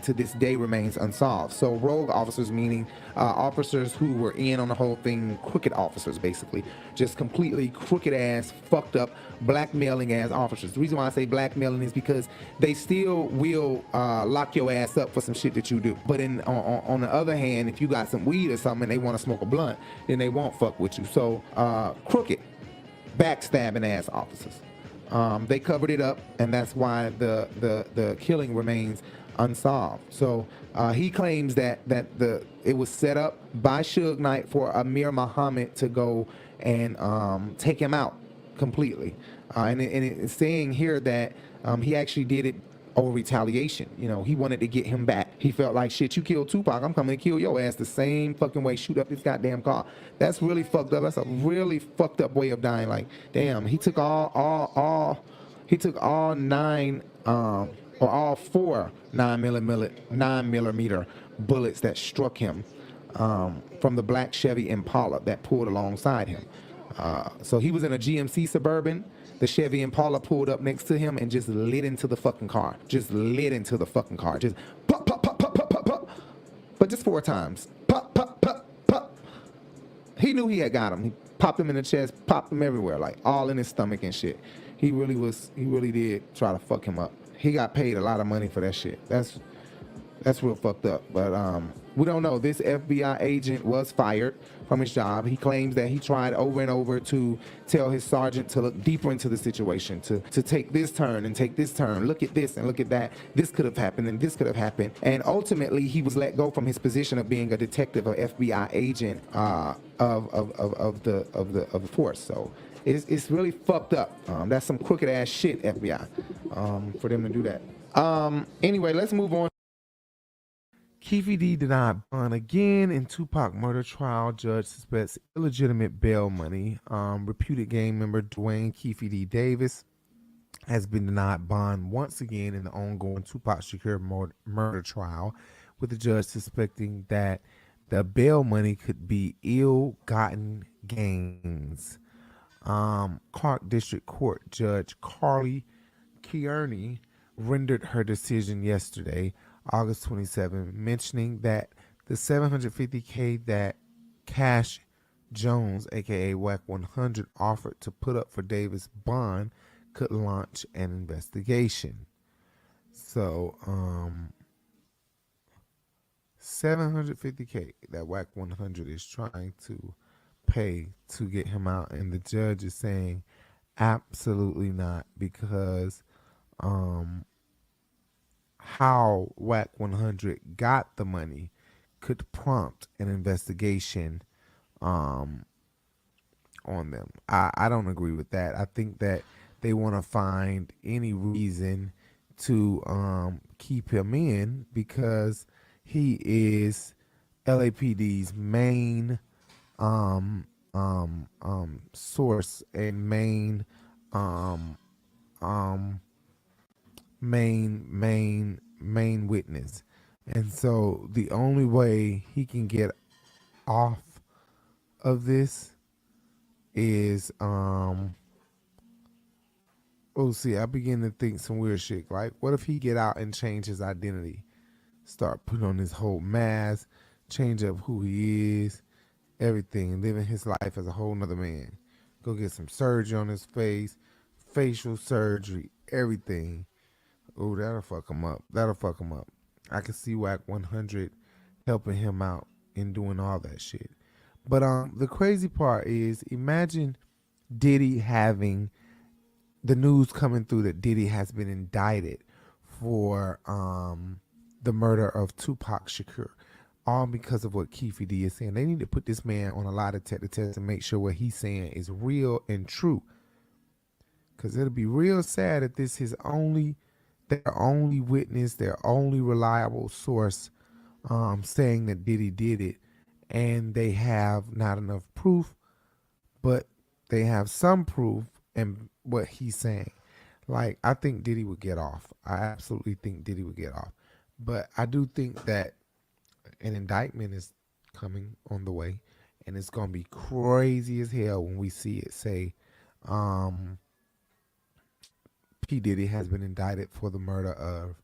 S1: to this day remains unsolved. So rogue officers meaning officers who were in on the whole thing, crooked officers basically, just completely crooked ass, fucked up, blackmailing ass officers. The reason why I say blackmailing is because they still will lock your ass up for some shit that you do. But on the other hand, if you got some weed or something and they want to smoke a blunt, then they won't fuck with you. So crooked, backstabbing ass officers. They covered it up, and that's why the killing remains unsolved. So he claims that it was set up by Suge Knight for Amir Muhammad to go and take him out completely. And it's saying here that he actually did it over retaliation. You know, he wanted to get him back. He felt like, shit, you killed Tupac, I'm coming to kill your ass the same fucking way, shoot up this goddamn car. That's really fucked up. That's a really fucked up way of dying. Like, damn, he took all nine or all four 9mm bullets that struck him from the black Chevy Impala that pulled alongside him. So he was in a GMC Suburban. The Chevy Impala pulled up next to him and just lit into the fucking car. Just lit into the fucking car. Just pop, pop, pop, pop, pop, pop, pop. But just 4 times. Pop, pop, pop, pop. He knew he had got him. He popped him in the chest, popped him everywhere, like all in his stomach and shit. He really did try to fuck him up. He got paid a lot of money for that shit. That's real fucked up. But we don't know. This FBI agent was fired from his job. He claims that he tried over and over to tell his sergeant to look deeper into the situation, to take this turn and take this turn, look at this and look at that. This could have happened and this could have happened. And ultimately, he was let go from his position of being a detective or FBI agent of the force. So it's really fucked up. That's some crooked ass shit, FBI, for them to do that. Anyway, let's move on. Keefe D denied bond again in Tupac murder trial. Judge suspects illegitimate bail money. Reputed gang member Dwayne Keefe D Davis has been denied bond once again in the ongoing Tupac Shakur murder trial, with the judge suspecting that the bail money could be ill-gotten gains. Clark District Court Judge Carly Kearney rendered her decision yesterday, August 27, mentioning that the $750K that Cash Jones, aka WAC 100, offered to put up for Davis' bond could launch an investigation. So, $750K that WAC 100 is trying to pay to get him out, and the judge is saying absolutely not, because how WAC 100 got the money could prompt an investigation on them. I don't agree with that. I think that they want to find any reason to keep him in because he is LAPD's main source and main witness. And so the only way he can get off of this is I begin to think some weird shit. Like, what if he get out and change his identity? Start putting on this whole mask, change up who he is, everything, living his life as a whole nother man. Go get some surgery on his face, facial surgery, everything. Oh, that'll fuck him up. I can see WAC 100 helping him out in doing all that shit. But the crazy part is, imagine Diddy having the news coming through that Diddy has been indicted for the murder of Tupac Shakur, all because of what Keefe D is saying. They need to put this man on a lie detector test and make sure what he's saying is real and true. Because it'll be real sad if this is their only witness, their only reliable source saying that Diddy did it, and they have not enough proof, but they have some proof and what he's saying. Like, I think Diddy would get off. I absolutely think Diddy would get off. But I do think that an indictment is coming on the way, and it's going to be crazy as hell when we see it say P. Diddy has been indicted for the murder of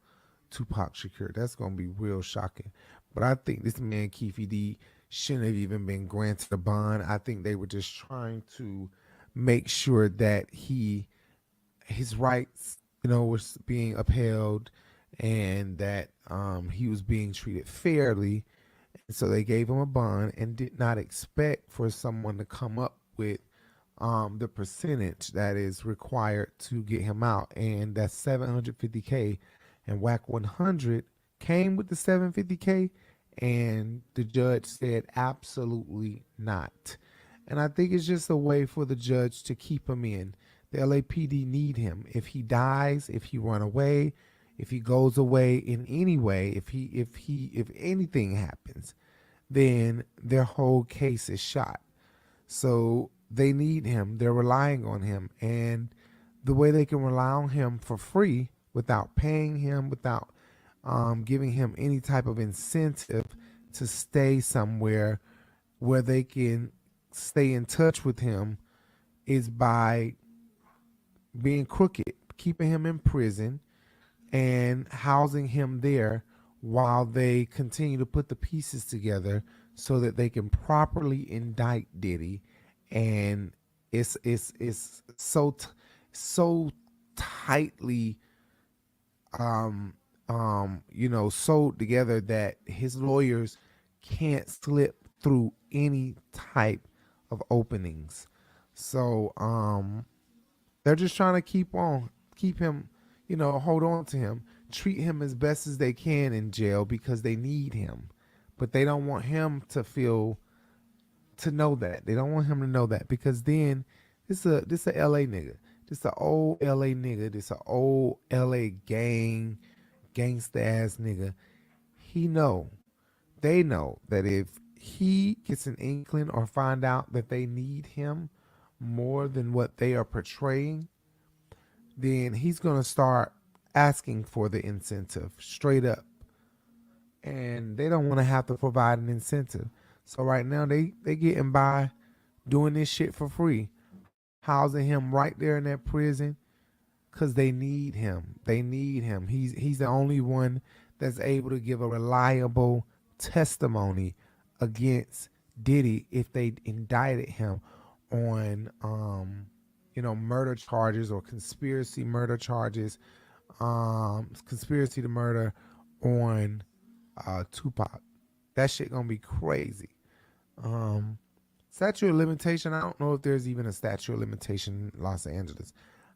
S1: Tupac Shakur. That's going to be real shocking. But I think this man, Keefe D, shouldn't have even been granted a bond. I think they were just trying to make sure that his rights, was being upheld, and that he was being treated fairly. So they gave him a bond and did not expect for someone to come up with the percentage that is required to get him out, and that's $750K. And WAC 100 came with the $750K, and the judge said absolutely not. And I think it's just a way for the judge to keep him in. The LAPD need him. If he dies, if he run away, if he goes away in any way, if anything happens, then their whole case is shot. So they need him. They're relying on him. And the way they can rely on him for free without paying him, without giving him any type of incentive to stay somewhere where they can stay in touch with him, is by being crooked, keeping him in prison and housing him there while they continue to put the pieces together so that they can properly indict Diddy. And it's so tightly sewed together that his lawyers can't slip through any type of openings. So they're just trying to keep him, hold on to him, treat him as best as they can in jail because they need him. But they don't want him to know that. They don't want him to know that, because then this a LA nigga. This a old LA nigga. This a old LA gangsta ass nigga. They know that if he gets an inkling or find out that they need him more than what they are portraying, then he's going to start asking for the incentive straight up. And they don't want to have to provide an incentive. So right now they getting by doing this shit for free, housing him right there in that prison because they need him. They need him. He's the only one that's able to give a reliable testimony against Diddy if they indicted him on murder charges or conspiracy murder charges, conspiracy to murder on Tupac. That shit gonna be crazy. Statute of limitation, I don't know if there's even a statute of limitation in Los Angeles.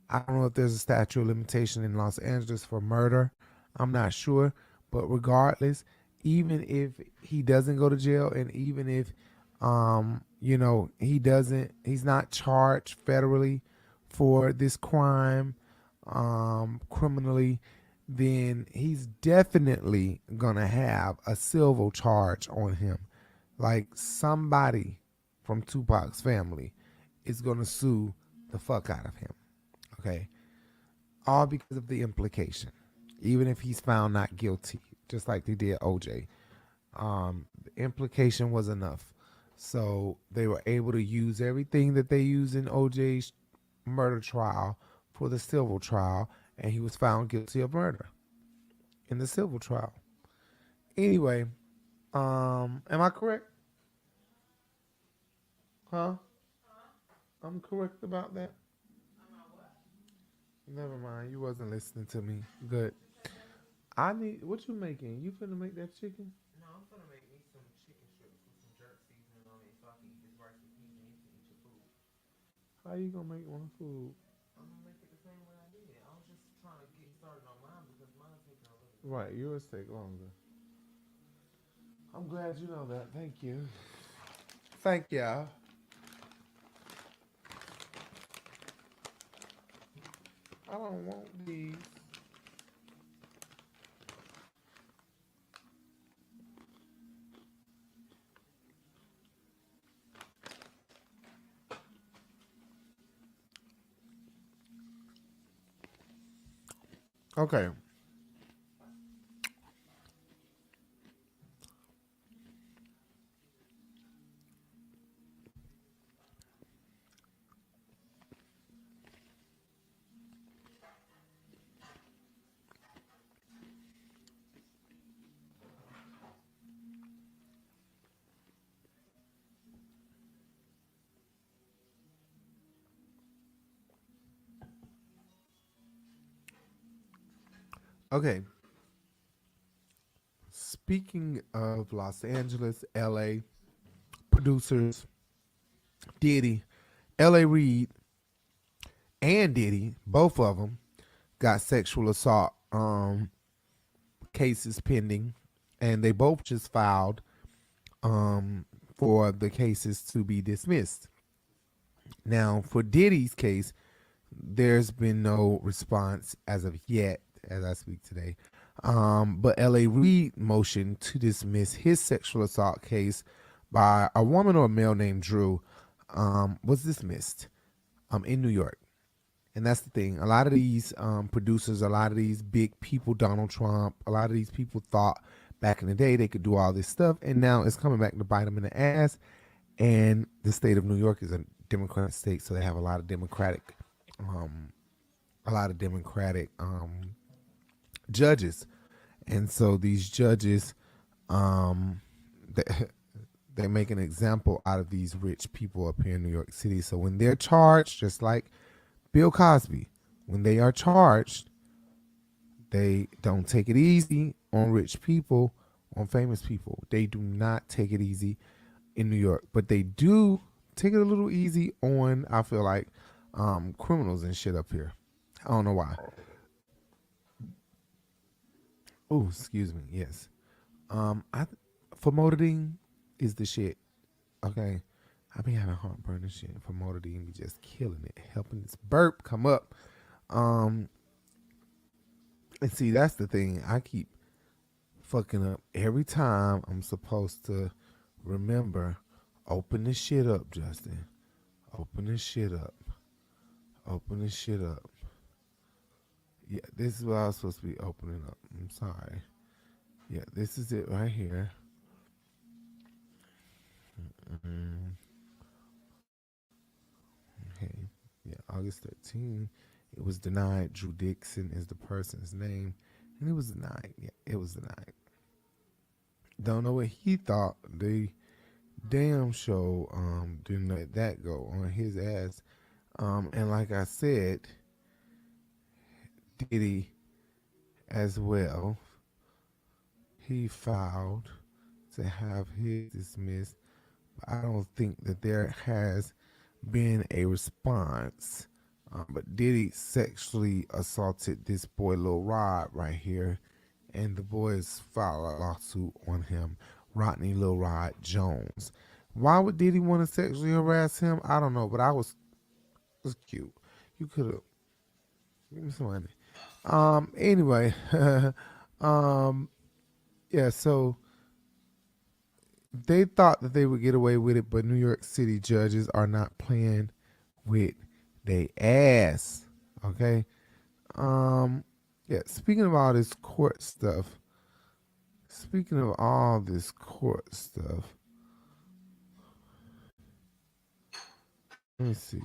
S1: I don't know if there's a statute of limitation in Los Angeles for murder. I'm not sure. But regardless, even if he doesn't go to jail, and even if he's not charged federally for this crime, criminally, then he's definitely gonna have a civil charge on him. Like, somebody from Tupac's family is gonna sue the fuck out of him. Okay? All because of the implication. Even if he's found not guilty, just like they did OJ. The implication was enough. So they were able to use everything that they used in OJ's murder trial for the civil trial, and he was found guilty of murder in the civil trial. Anyway, am I correct? Huh? I'm correct about that? Never mind, you wasn't listening to me. Good. What you making? You finna make that chicken? No, I'm finna make me some chicken strips with some jerk seasoning on it so I can eat this rice with peas and you can eat your food. How you gonna make one food? I'm gonna make it the same way I did. I was just trying to get started on mine because mine's taking a little Right, yours take longer. I'm glad you know that. Thank you. Thank y'all. I don't want these. Okay. Okay. Speaking of Los Angeles, LA, producers, Diddy, LA Reid, and Diddy, both of them got sexual assault cases pending, and they both just filed for the cases to be dismissed. Now, for Diddy's case, there's been no response as of yet, as I speak today. But LA Reid motioned to dismiss his sexual assault case by a woman or a male named Drew was dismissed in New York. And that's the thing. A lot of these producers, a lot of these big people, Donald Trump, a lot of these people thought back in the day they could do all this stuff, and now it's coming back to bite them in the ass. And the state of New York is a Democratic state, so they have a lot of Democratic judges, and so these judges, they make an example out of these rich people up here in New York City. So when they're charged, just like Bill Cosby, when they are charged, they don't take it easy on rich people, on famous people. They do not take it easy in New York, but they do take it a little easy on, I feel like, criminals and shit up here. I don't know why. Oh, excuse me. Yes. Famotidine is the shit. Okay. I be having heartburn and shit. Famotidine be just killing it, helping this burp come up. And see, that's the thing. I keep fucking up every time I'm supposed to remember. Open this shit up, Justin. Open this shit up. Open this shit up. Yeah, this is what I was supposed to be opening up. I'm sorry. Yeah, this is it right here. Okay. Yeah, August 13th. It was denied. Drew Dixon is the person's name. And it was denied. Yeah, it was denied. Don't know what he thought. They damn show didn't let that go on his ass. And like I said, Diddy as well, he filed to have his dismissed. But I don't think that there has been a response. But Diddy sexually assaulted this boy Lil Rod right here, and the boys filed a lawsuit on him, Rodney Lil Rod Jones. Why would Diddy want to sexually harass him? I don't know, but it was cute. You could have give me some money. Anyway, yeah. So they thought that they would get away with it, but New York City judges are not playing with they ass. Okay. Yeah, speaking of all this court stuff, let me see.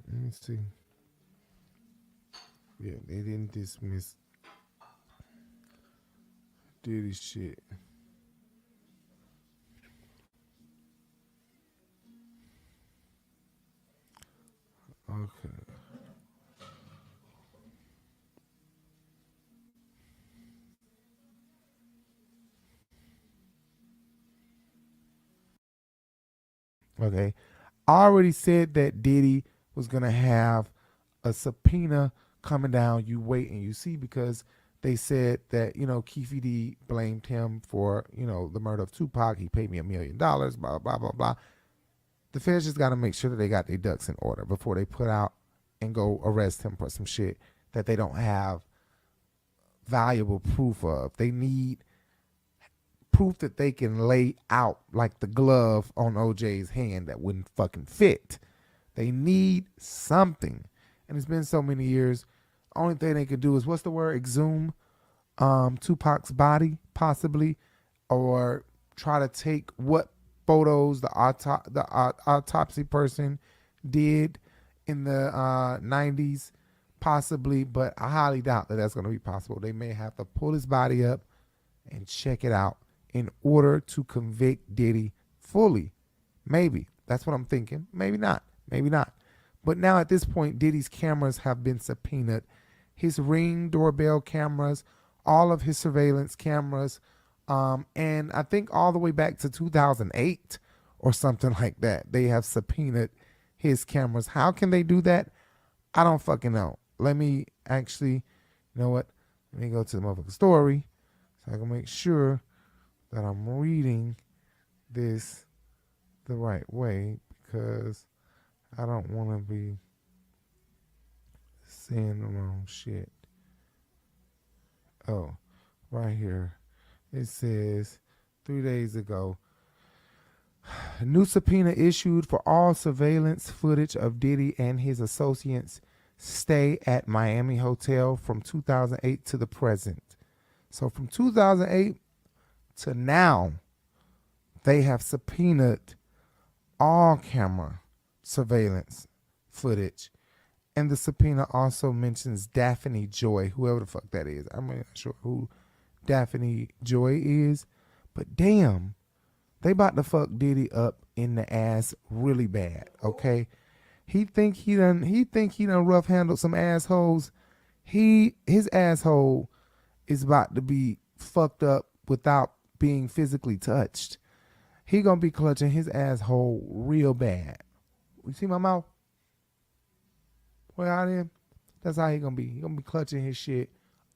S1: Let me see. Yeah, they didn't dismiss Diddy shit. Okay. Okay. I already said that Diddy was going to have a subpoena coming down. You wait and you see, because they said that, Keefe D blamed him for, the murder of Tupac. He paid me $1 million, blah, blah, blah, blah. The feds just got to make sure that they got their ducks in order before they put out and go arrest him for some shit that they don't have valuable proof of. They need proof that they can lay out, like the glove on OJ's hand that wouldn't fucking fit. They need something. And it's been so many years. Only thing they could do is, what's the word? Exhume Tupac's body, possibly, or try to take what photos the autopsy person did in the 90s, possibly, but I highly doubt that that's going to be possible. They may have to pull his body up and check it out in order to convict Diddy fully. Maybe. That's what I'm thinking. Maybe not. Maybe not. But now at this point, Diddy's cameras have been subpoenaed. His Ring doorbell cameras, all of his surveillance cameras, and I think all the way back to 2008 or something like that, they have subpoenaed his cameras. How can they do that? I don't fucking know. Let me actually, you know what? Let me go to the motherfucking story so I can make sure that I'm reading this the right way, because I don't want to be saying the wrong shit. Oh, right here. It says 3 days ago, a new subpoena issued for all surveillance footage of Diddy and his associates' stay at Miami hotel from 2008 to the present. So from 2008 to now, they have subpoenaed all camera surveillance footage. And the subpoena also mentions Daphne Joy, whoever the fuck that is. I'm not sure who Daphne Joy is, but damn, they about to fuck Diddy up in the ass really bad, okay? He think he done rough handled some assholes. His asshole is about to be fucked up without being physically touched. He gonna be clutching his asshole real bad. You see my mouth? Where I am? That's how he gonna be. He gonna be clutching his shit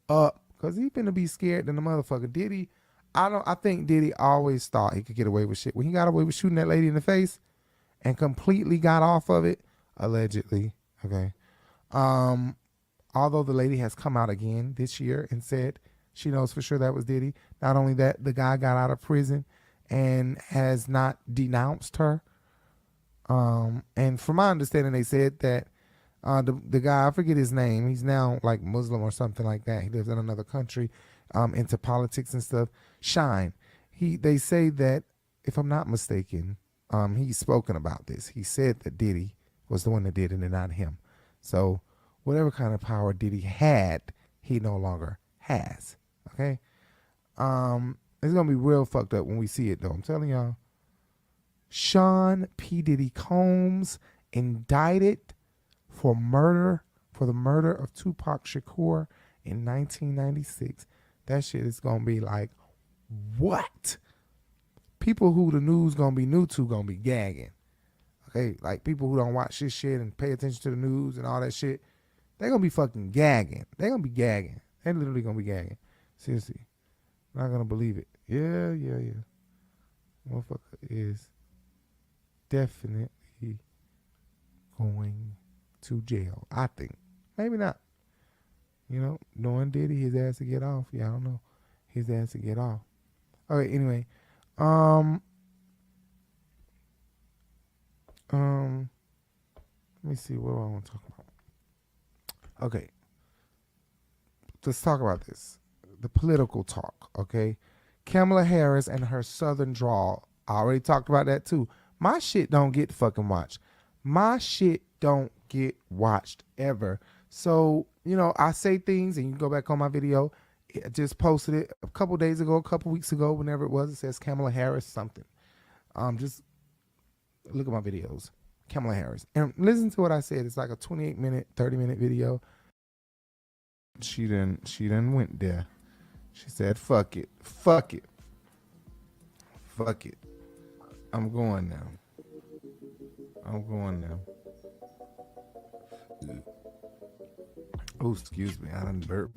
S1: up, cause he finna be scared than the motherfucker. Diddy, I think Diddy always thought he could get away with shit. When he got away with shooting that lady in the face and completely got off of it, allegedly, okay. Although the lady has come out again this year and said she knows for sure that was Diddy. Not only that, the guy got out of prison and has not denounced her. And from my understanding, they said that the guy, I forget his name, he's now like Muslim or something like that. He lives in another country, into politics and stuff. Shine. They say that, if I'm not mistaken, he's spoken about this. He said that Diddy was the one that did it and not him. So whatever kind of power Diddy had, he no longer has. Okay? It's gonna be real fucked up when we see it though. I'm telling y'all. Sean P. Diddy Combs indicted for the murder of Tupac Shakur in 1996. That shit is gonna be like, what? People who the news gonna be new to gonna be gagging. Okay, like people who don't watch this shit and pay attention to the news and all that shit, they gonna be fucking gagging. They gonna be gagging. They literally gonna be gagging. Seriously. Not gonna believe it. Yeah. Motherfucker is definitely going to jail, I think. Maybe not. Knowing Diddy, his ass to get off. Yeah, I don't know. His ass to get off. Okay, anyway. Let me see, what do I want to talk about? Okay. Let's talk about this. The political talk, okay? Kamala Harris and her Southern drawl. I already talked about that too. My shit don't get fucking watched. My shit don't get watched ever. So, I say things and you can go back on my video. I just posted it a couple days ago, a couple weeks ago, whenever it was. It says Kamala Harris something. Just look at my videos. Kamala Harris. And listen to what I said. It's like a 28-minute, 30-minute video. She done went there. She said, fuck it. Fuck it. Fuck it. I'm going now. I'm going now. Oh, excuse me. I done burp.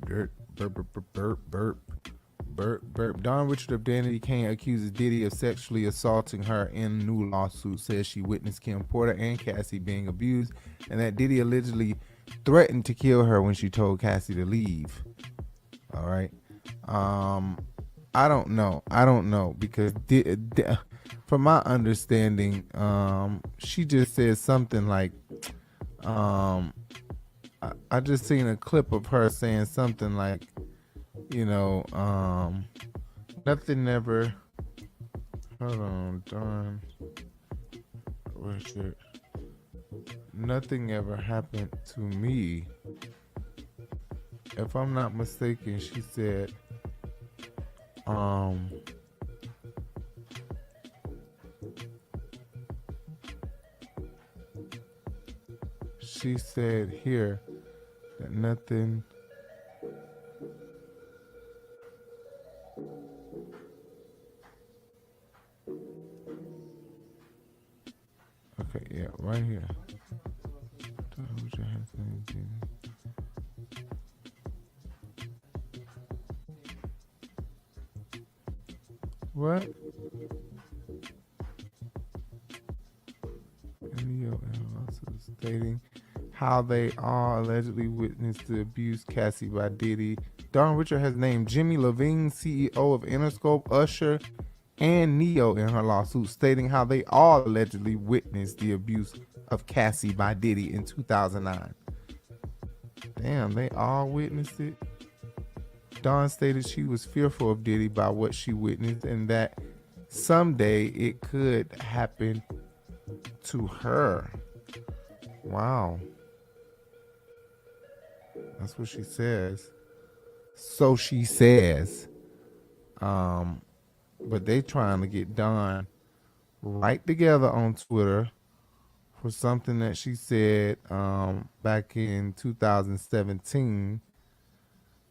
S1: Don Richard of Danity Kane accuses Diddy of sexually assaulting her in new lawsuit. Says she witnessed Kim Porter and Cassie being abused, and that Diddy allegedly threatened to kill her when she told Cassie to leave. All right. I don't know because from my understanding, she just said something like, I just seen a clip of her saying something like, nothing ever. Hold on, Don. Where's it? Nothing ever happened to me. If I'm not mistaken, she said, she said here that nothing. Okay, yeah, right here. What? Stating how they all allegedly witnessed the abuse Cassie by Diddy. Don Richard has named Jimmy Levine, CEO of Interscope, Usher, and Neo in her lawsuit, stating how they all allegedly witnessed the abuse of Cassie by Diddy in 2009. Damn, they all witnessed it. Dawn stated she was fearful of Diddy by what she witnessed and that someday it could happen to her. Wow. That's what she says. So she says. But they trying to get Dawn right together on Twitter for something that she said back in 2017.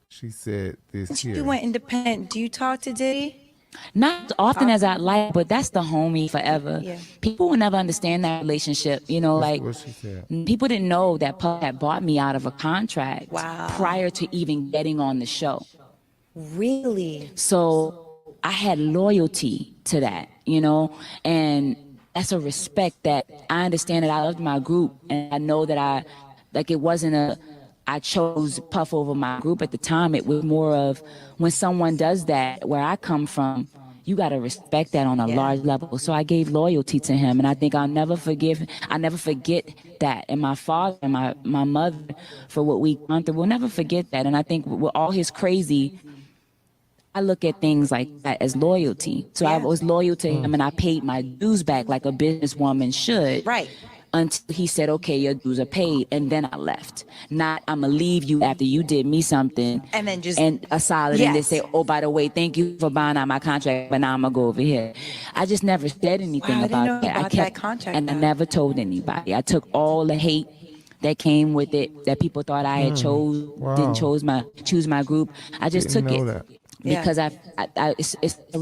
S1: She said this here.
S12: You went independent. Do you talk to Diddy?
S13: Not as often as I'd like, but that's the homie forever.
S12: Yeah.
S13: People will never understand that relationship.
S1: That's
S13: like
S1: what she said.
S13: people didn't know that Puff had bought me out of a contract
S12: Wow.
S13: prior to even getting on the show.
S12: Really?
S13: So I had loyalty to that, and that's a respect that I understand that I loved my group, and I know that it wasn't I chose Puff over my group at the time. It was more of when someone does that, where I come from, you got to respect that on a large level. So I gave loyalty to him, and I think I'll never forget that. And my father and my mother, for what we gone through, we'll never forget that. And I think with all his crazy, I look at things like that as loyalty. So I was loyal to him, and I paid my dues back like a businesswoman should.
S12: Right.
S13: Until he said, okay, your dues are paid, and then I left. Not, I'm gonna leave you after you did me something.
S12: And then just
S13: a solid, and then say, oh, by the way, thank you for buying out my contract, but now I'm gonna go over here. I just never said anything
S12: Wow, I didn't know
S13: about that.
S12: about that contract,
S13: and I never told anybody. I took all the hate that came with it, that people thought I had didn't choose my group. I just
S1: Didn't
S13: took
S1: know
S13: it.
S1: that.
S13: Because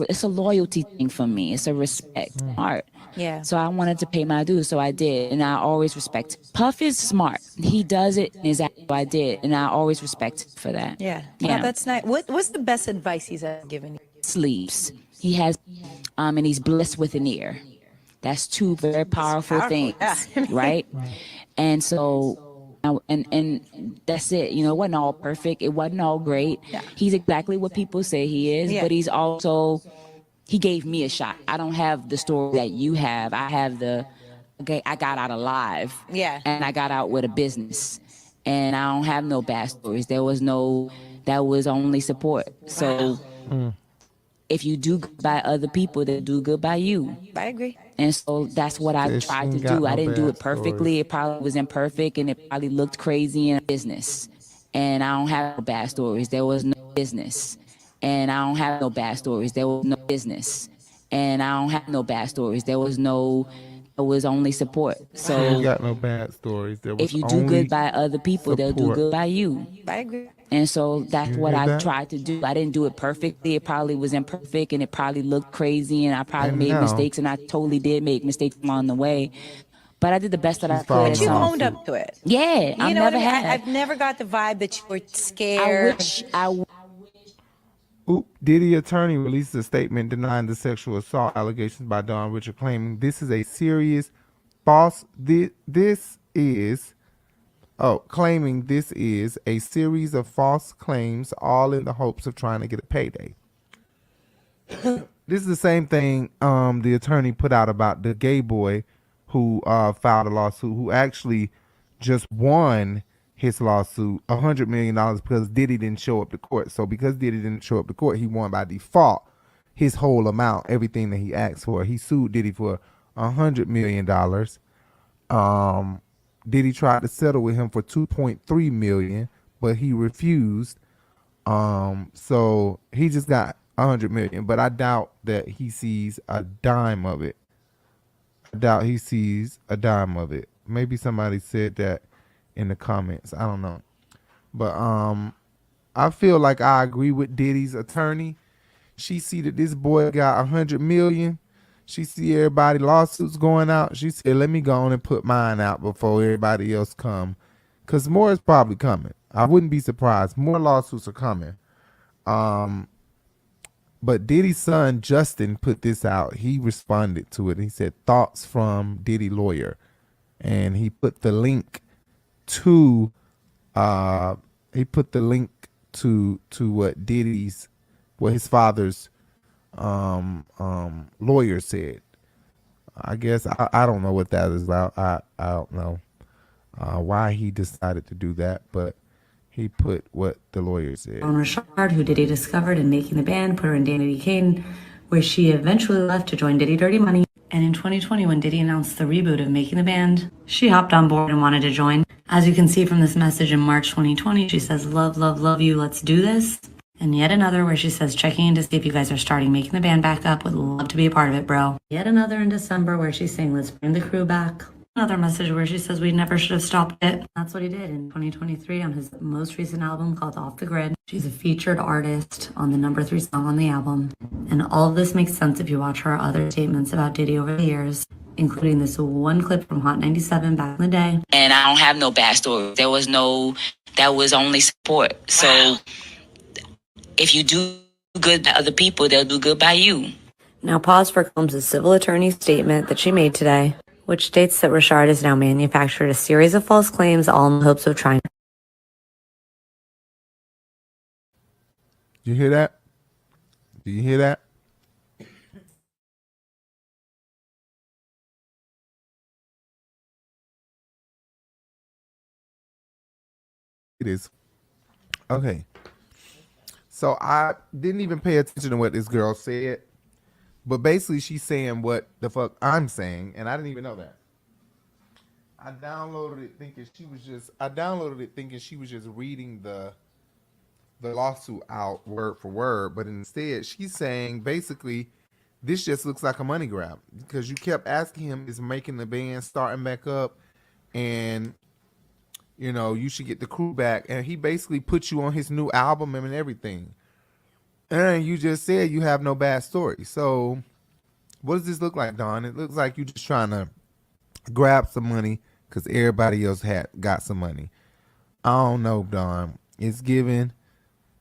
S13: it's a loyalty thing for me. It's a respect art.
S12: Yeah.
S13: So I wanted to pay my dues, so I did, and I always respect. Puff is smart. He does it, and exactly what I did, and I always respect for that.
S12: Yeah.
S13: Yeah.
S12: Wow, that's nice. What's the best advice he's ever given you?
S13: Sleeps. He has, and he's blessed with an ear. That's two very powerful things,
S12: yeah.
S13: right? And so. And that's it. It wasn't all perfect. It wasn't all great.
S12: Yeah.
S13: He's exactly what people say he is,
S12: Yeah.
S13: but he's also, he gave me a shot. I don't have the story that you have. I have I got out alive.
S12: Yeah.
S13: And I got out with a business. And I don't have no bad stories. That was only support. So if you do good by other people, they do good by you.
S12: I agree.
S13: And so that's what I tried to do. I didn't do it perfectly. It probably was imperfect, and it probably looked crazy in business. And I don't have no bad stories. There was no business. And I don't have no bad stories. There was no business. And I don't have no bad stories. It was only support. So
S1: You ain't got no bad stories. There was
S13: if you do
S1: only
S13: good by other people, they'll do
S1: support.
S13: good by you.
S12: I agree.
S13: And so that's
S1: You
S13: what
S1: hear
S13: I
S1: that?
S13: tried to do. I didn't do it perfectly. It probably was imperfect, and it probably looked crazy, and I probably
S1: And
S13: made
S1: now-
S13: mistakes, and I totally did make mistakes along the way. but I did the best that I could.
S12: But you
S13: So-
S12: owned up to it.
S13: Yeah, I
S12: You know what
S13: never
S12: I mean?
S13: had.
S12: I've never got the vibe that you were scared.
S1: Diddy attorney released a statement denying the sexual assault allegations by Don Richard, claiming this is a serious false. Claiming this is a series of false claims, all in the hopes of trying to get a payday. This is the same thing the attorney put out about the gay boy who filed a lawsuit, who actually just won his lawsuit $100 million because Diddy didn't show up to court. So because Diddy didn't show up to court, he won by default his whole amount, everything that he asked for. He sued Diddy for $100 million. Diddy tried to settle with him for $2.3 million, but he refused. So he just got $100 million, but I doubt that he sees a dime of it. Maybe somebody said that in the comments. I don't know. But I feel like I agree with Diddy's attorney. She see that this boy got $100 million. She see everybody lawsuits going out. She said, let me go on and put mine out before everybody else come. Because more is probably coming. I wouldn't be surprised. More lawsuits are coming. But Diddy's son, Justin, put this out. He responded to it. He said, thoughts from Diddy lawyer. And he put the link to what his father's lawyer said. I guess I don't know what that is about. I don't know why he decided to do that, but he put what the lawyer said.
S14: On Rashard, who Diddy discovered in making the band, put her in Danity Kane, where she eventually left to join Diddy Dirty Money. And in 2020, when Diddy announced the reboot of Making the Band, she hopped on board and wanted to join. As you can see from this message in March 2020, she says, love, love, love you, let's do this. And yet another where she says, checking in to see if you guys are starting Making the Band back up, would love to be a part of it, bro. Yet another in December where she's saying, let's bring the crew back. Another message where she says we never should have stopped it. That's what he did in 2023 on his most recent album called Off the Grid. She's a featured artist on the #3 song on the album. And all of this makes sense if you watch her other statements about Diddy over the years, including this one clip from Hot 97 back in the day.
S13: And I don't have no bad story. That was only support. So if you do good by other people, they'll do good by you.
S14: Now pause for Combs' civil attorney's statement that she made today, which states that Rashard has now manufactured a series of false claims, all in the hopes of trying.
S1: You hear that? Do you hear that? It is. Okay. So I didn't even pay attention to what this girl said. But basically, she's saying what the fuck I'm saying, and I didn't even know that. I downloaded it thinking she was just reading the lawsuit out word for word, but instead she's saying basically this just looks like a money grab because you kept asking him, is Making the Band starting back up, and you know you should get the crew back, and he basically put you on his new album and everything. And you just said you have no bad story. So what does this look like, Don? It looks like you just trying to grab some money because everybody else got some money. I don't know, Don. It's giving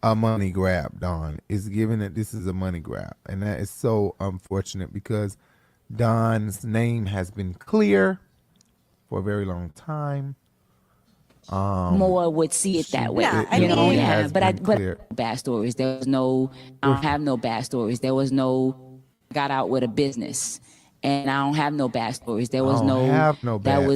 S1: a money grab, Don. It's giving that this is a money grab. And that is so unfortunate because Don's name has been clear for a very long time.
S13: More would see it that way, but bad stories. I don't have no bad stories. There was no got out with a business, and I don't have no bad stories. There was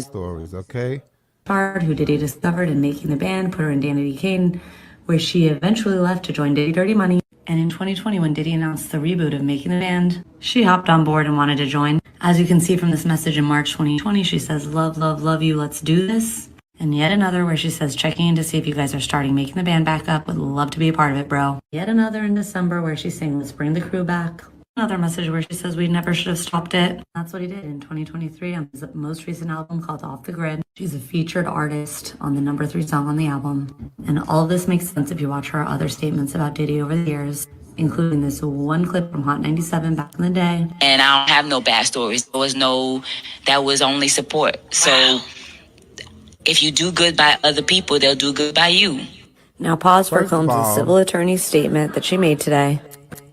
S1: stories. Okay.
S14: Rashard, who Diddy discovered in Making the Band, put her in Danity Kane, where she eventually left to join Diddy Dirty Money. And in 2020, when Diddy announced the reboot of Making the Band, she hopped on board and wanted to join. As you can see from this message in March 2020, she says, love, love, love you, let's do this. And yet another where she says, checking in to see if you guys are starting Making the Band back up, would love to be a part of it, bro. Yet another in December where she's saying, let's bring the crew back. Another message where she says we never should have stopped it. That's what he did in 2023 on his most recent album called Off the Grid. She's a featured artist on the #3 song on the album. And all of this makes sense if you watch her other statements about Diddy over the years, including this one clip from Hot 97 back in the day.
S13: And I don't have no bad stories. That was only support. So if you do good by other people, they'll do good by you.
S14: Now pause for
S1: First of
S14: Combs'
S1: all-
S14: civil attorney's statement that she made today.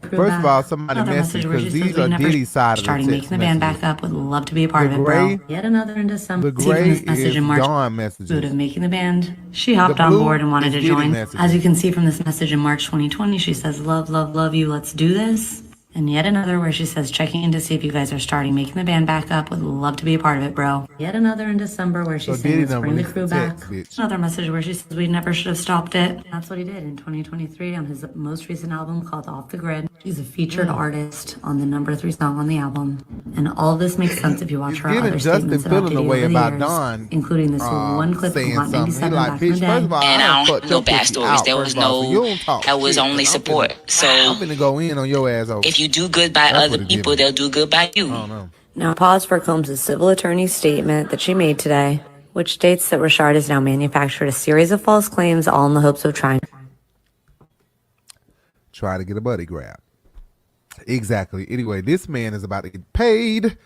S1: First of all, somebody
S14: Another
S1: message
S14: message where she
S1: because
S14: says
S1: these
S14: we
S1: are
S14: never
S1: Diddy's side of the
S14: starting
S1: text
S14: making the band
S1: messages.
S14: back up. Would love to be a part of it,
S1: gray-
S14: bro. Yet another in December.
S1: The
S14: See from
S1: gray
S14: this message
S1: is
S14: in March
S1: Dawn messages.
S14: of making the band. She hopped
S1: The
S14: on
S1: blue
S14: board and wanted
S1: is
S14: to
S1: Diddy
S14: join.
S1: messages.
S14: As you can see from this message in March 2020, she says, love, love, love you. Let's do this. And yet another where she says, checking in to see if you guys are starting making the band back up. Would love to be a part of it, bro. Yet another in December where she's
S1: So
S14: saying,
S1: Diddy
S14: let's
S1: done
S14: bring the
S1: released
S14: crew
S1: the
S14: back.
S1: text, bitch.
S14: Another message where she says we never should have stopped it. That's what he did in 2023 on his most recent album called Off the Grid. She's a featured artist on the number 3 song on the album. And all this makes sense if you watch
S1: It's
S14: her
S1: giving
S14: other
S1: Justin
S14: statements about
S1: feeling
S14: Diddy
S1: the way
S14: over the
S1: about
S14: years,
S1: Dawn,
S14: including this one clip from
S1: saying
S14: Hot
S1: something. He
S14: 97
S1: like,
S14: back in the
S1: bitch,
S14: day.
S1: first of all,
S13: And
S1: I
S13: I
S1: done
S13: don't
S1: fucked
S13: have no
S1: your
S13: bad
S1: pussy
S13: stories.
S1: out,
S13: There
S1: first
S13: was
S1: of all, so you
S13: no,
S1: don't talk
S13: that was
S1: shit,
S13: only
S1: 'cause I'm
S13: support. So
S1: I'm finna go in on your ass over.
S13: if you do good by
S1: That's
S13: other
S1: what it
S13: people,
S1: giving.
S13: they'll do good by you.
S1: I don't know.
S14: Now pause for Combs' civil attorney's statement that she made today, which states that Rashard has now manufactured a series of false claims, all in the hopes of trying.
S1: Try to get a buddy grab. Exactly. Anyway, this man is about to get paid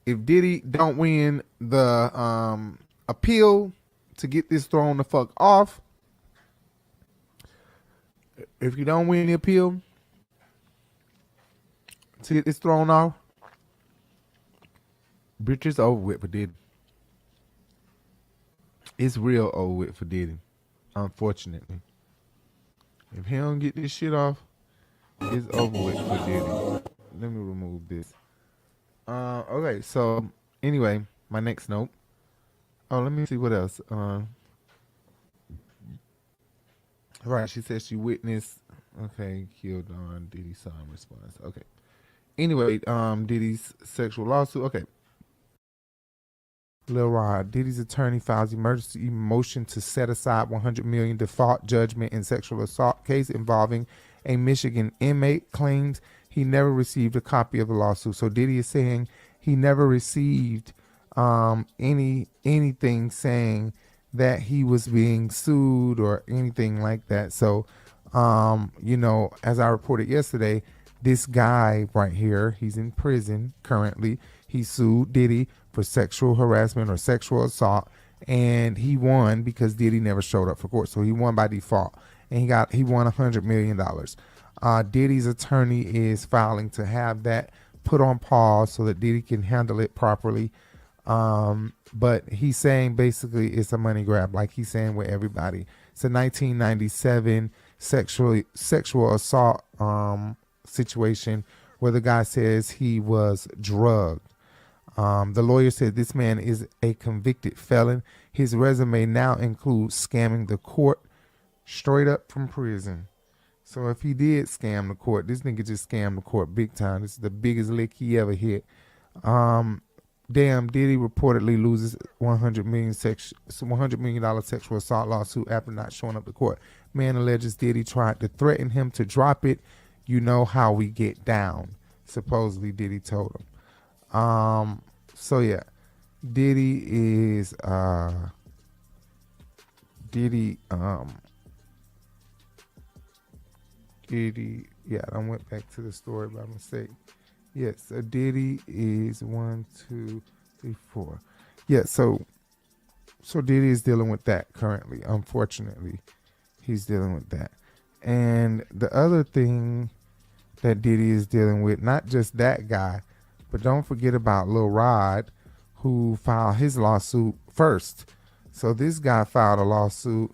S1: if Diddy don't win the appeal to get this thrown the fuck off. If you don't win the appeal to get this thrown off, bitch, it's over with for Diddy. It's real over with for Diddy, unfortunately. If he don't get this shit off, it's over with for Diddy. Let me remove this. Okay, so anyway, my next note. Oh, let me see what else. Right, she said she witnessed. Okay, killed on Diddy saw in response. Okay. Anyway, Diddy's sexual lawsuit. Okay. Lil Rod, Diddy's attorney files emergency motion to set aside $100 million default judgment in sexual assault case involving a Michigan inmate. Claims he never received a copy of the lawsuit. So Diddy is saying he never received anything saying that he was being sued or anything like that. So, as I reported yesterday, this guy right here, he's in prison currently. He sued Diddy for sexual harassment or sexual assault, and he won because Diddy never showed up for court. So he won by default, and he won $100 million. Diddy's attorney is filing to have that put on pause so that Diddy can handle it properly. But he's saying basically it's a money grab, like he's saying with everybody. It's a 1997 sexual assault situation where the guy says he was drugged. The lawyer said this man is a convicted felon. His resume now includes scamming the court straight up from prison. So if he did scam the court, this nigga just scammed the court big time. This is the biggest lick he ever hit. Diddy reportedly loses $100 million sexual assault lawsuit after not showing up to court. Man alleges Diddy tried to threaten him to drop it. You know how we get down, supposedly Diddy told him. So yeah, Diddy is yeah, I went back to the story by mistake. Yes, Diddy is 1, 2, 3, 4. Yeah, so Diddy is dealing with that currently. Unfortunately, he's dealing with that. And the other thing that Diddy is dealing with, not just that guy, but don't forget about Lil Rod, who filed his lawsuit first. So this guy filed a lawsuit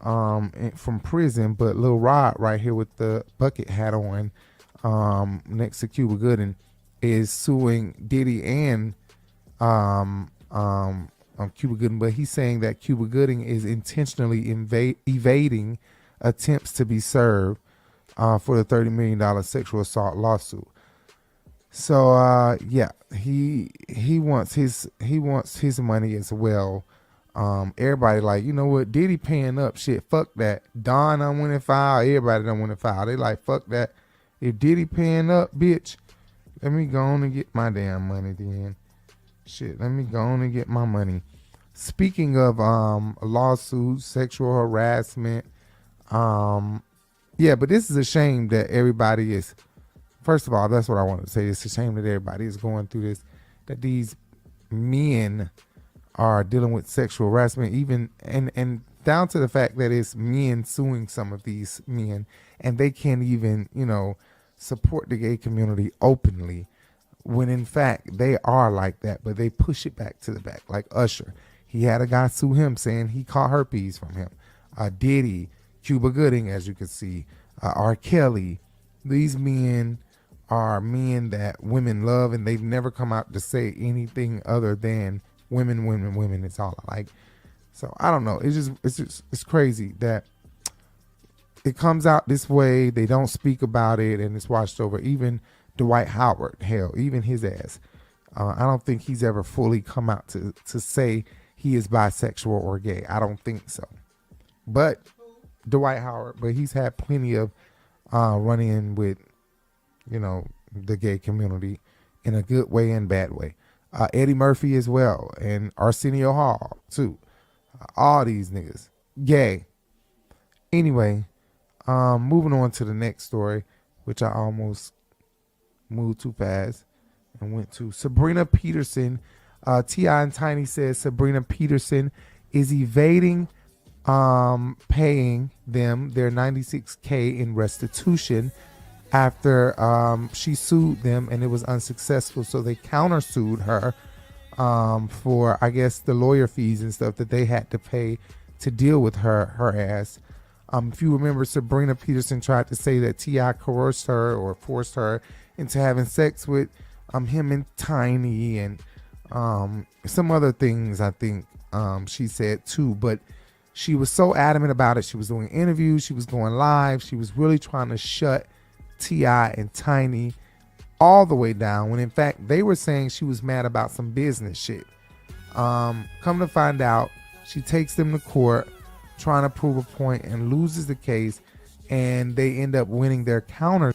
S1: from prison, but Lil Rod right here with the bucket hat on, next to Cuba Gooding, is suing Diddy and Cuba Gooding, but he's saying that Cuba Gooding is intentionally evading attempts to be served for the $30 million sexual assault lawsuit. So yeah, he wants his money as well. Everybody like, you know what, Diddy paying up, shit, fuck that. Don done went and filed, everybody done went and filed. They like, fuck that. If Diddy paying up, bitch, let me go on and get my damn money then. Shit, let me go on and get my money. Speaking of lawsuits, sexual harassment, Yeah, but this is a shame that everybody is. First of all, that's what I wanted to say. It's a shame that everybody is going through this. That these men are dealing with sexual harassment, even and down to the fact that it's men suing some of these men, and they can't even, you know, support the gay community openly, when in fact they are like that, but they push it back to the back. Like Usher, he had a guy sue him saying he caught herpes from him. Diddy, Cuba Gooding, as you can see, R. Kelly. These men are men that women love, and they've never come out to say anything other than women, women, women. It's all I like. So I don't know. It's crazy that it comes out this way. They don't speak about it, and it's watched over. Even Dwight Howard, hell, even his ass. I don't think he's ever fully come out to say he is bisexual or gay. I don't think so. But Dwight Howard, but he's had plenty of run-in with, you know, the gay community in a good way and bad way. Eddie Murphy as well, and Arsenio Hall too. All these niggas gay. Anyway, moving on to the next story, which I almost moved too fast and went to Sabrina Peterson. T.I. and Tiny says Sabrina Peterson is evading paying them their $96K in restitution after she sued them and it was unsuccessful. So they countersued her for, I guess, the lawyer fees and stuff that they had to pay to deal with her ass. If you remember, Sabrina Peterson tried to say that T.I. coerced her or forced her into having sex with him and Tiny and some other things, I think she said too. But she was so adamant about it. She was doing interviews. She was going live. She was really trying to shut T.I. and Tiny all the way down, when in fact they were saying she was mad about some business shit. Come to find out, she takes them to court trying to prove a point and loses the case, and they end up winning their counter.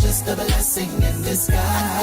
S15: Just a blessing in disguise.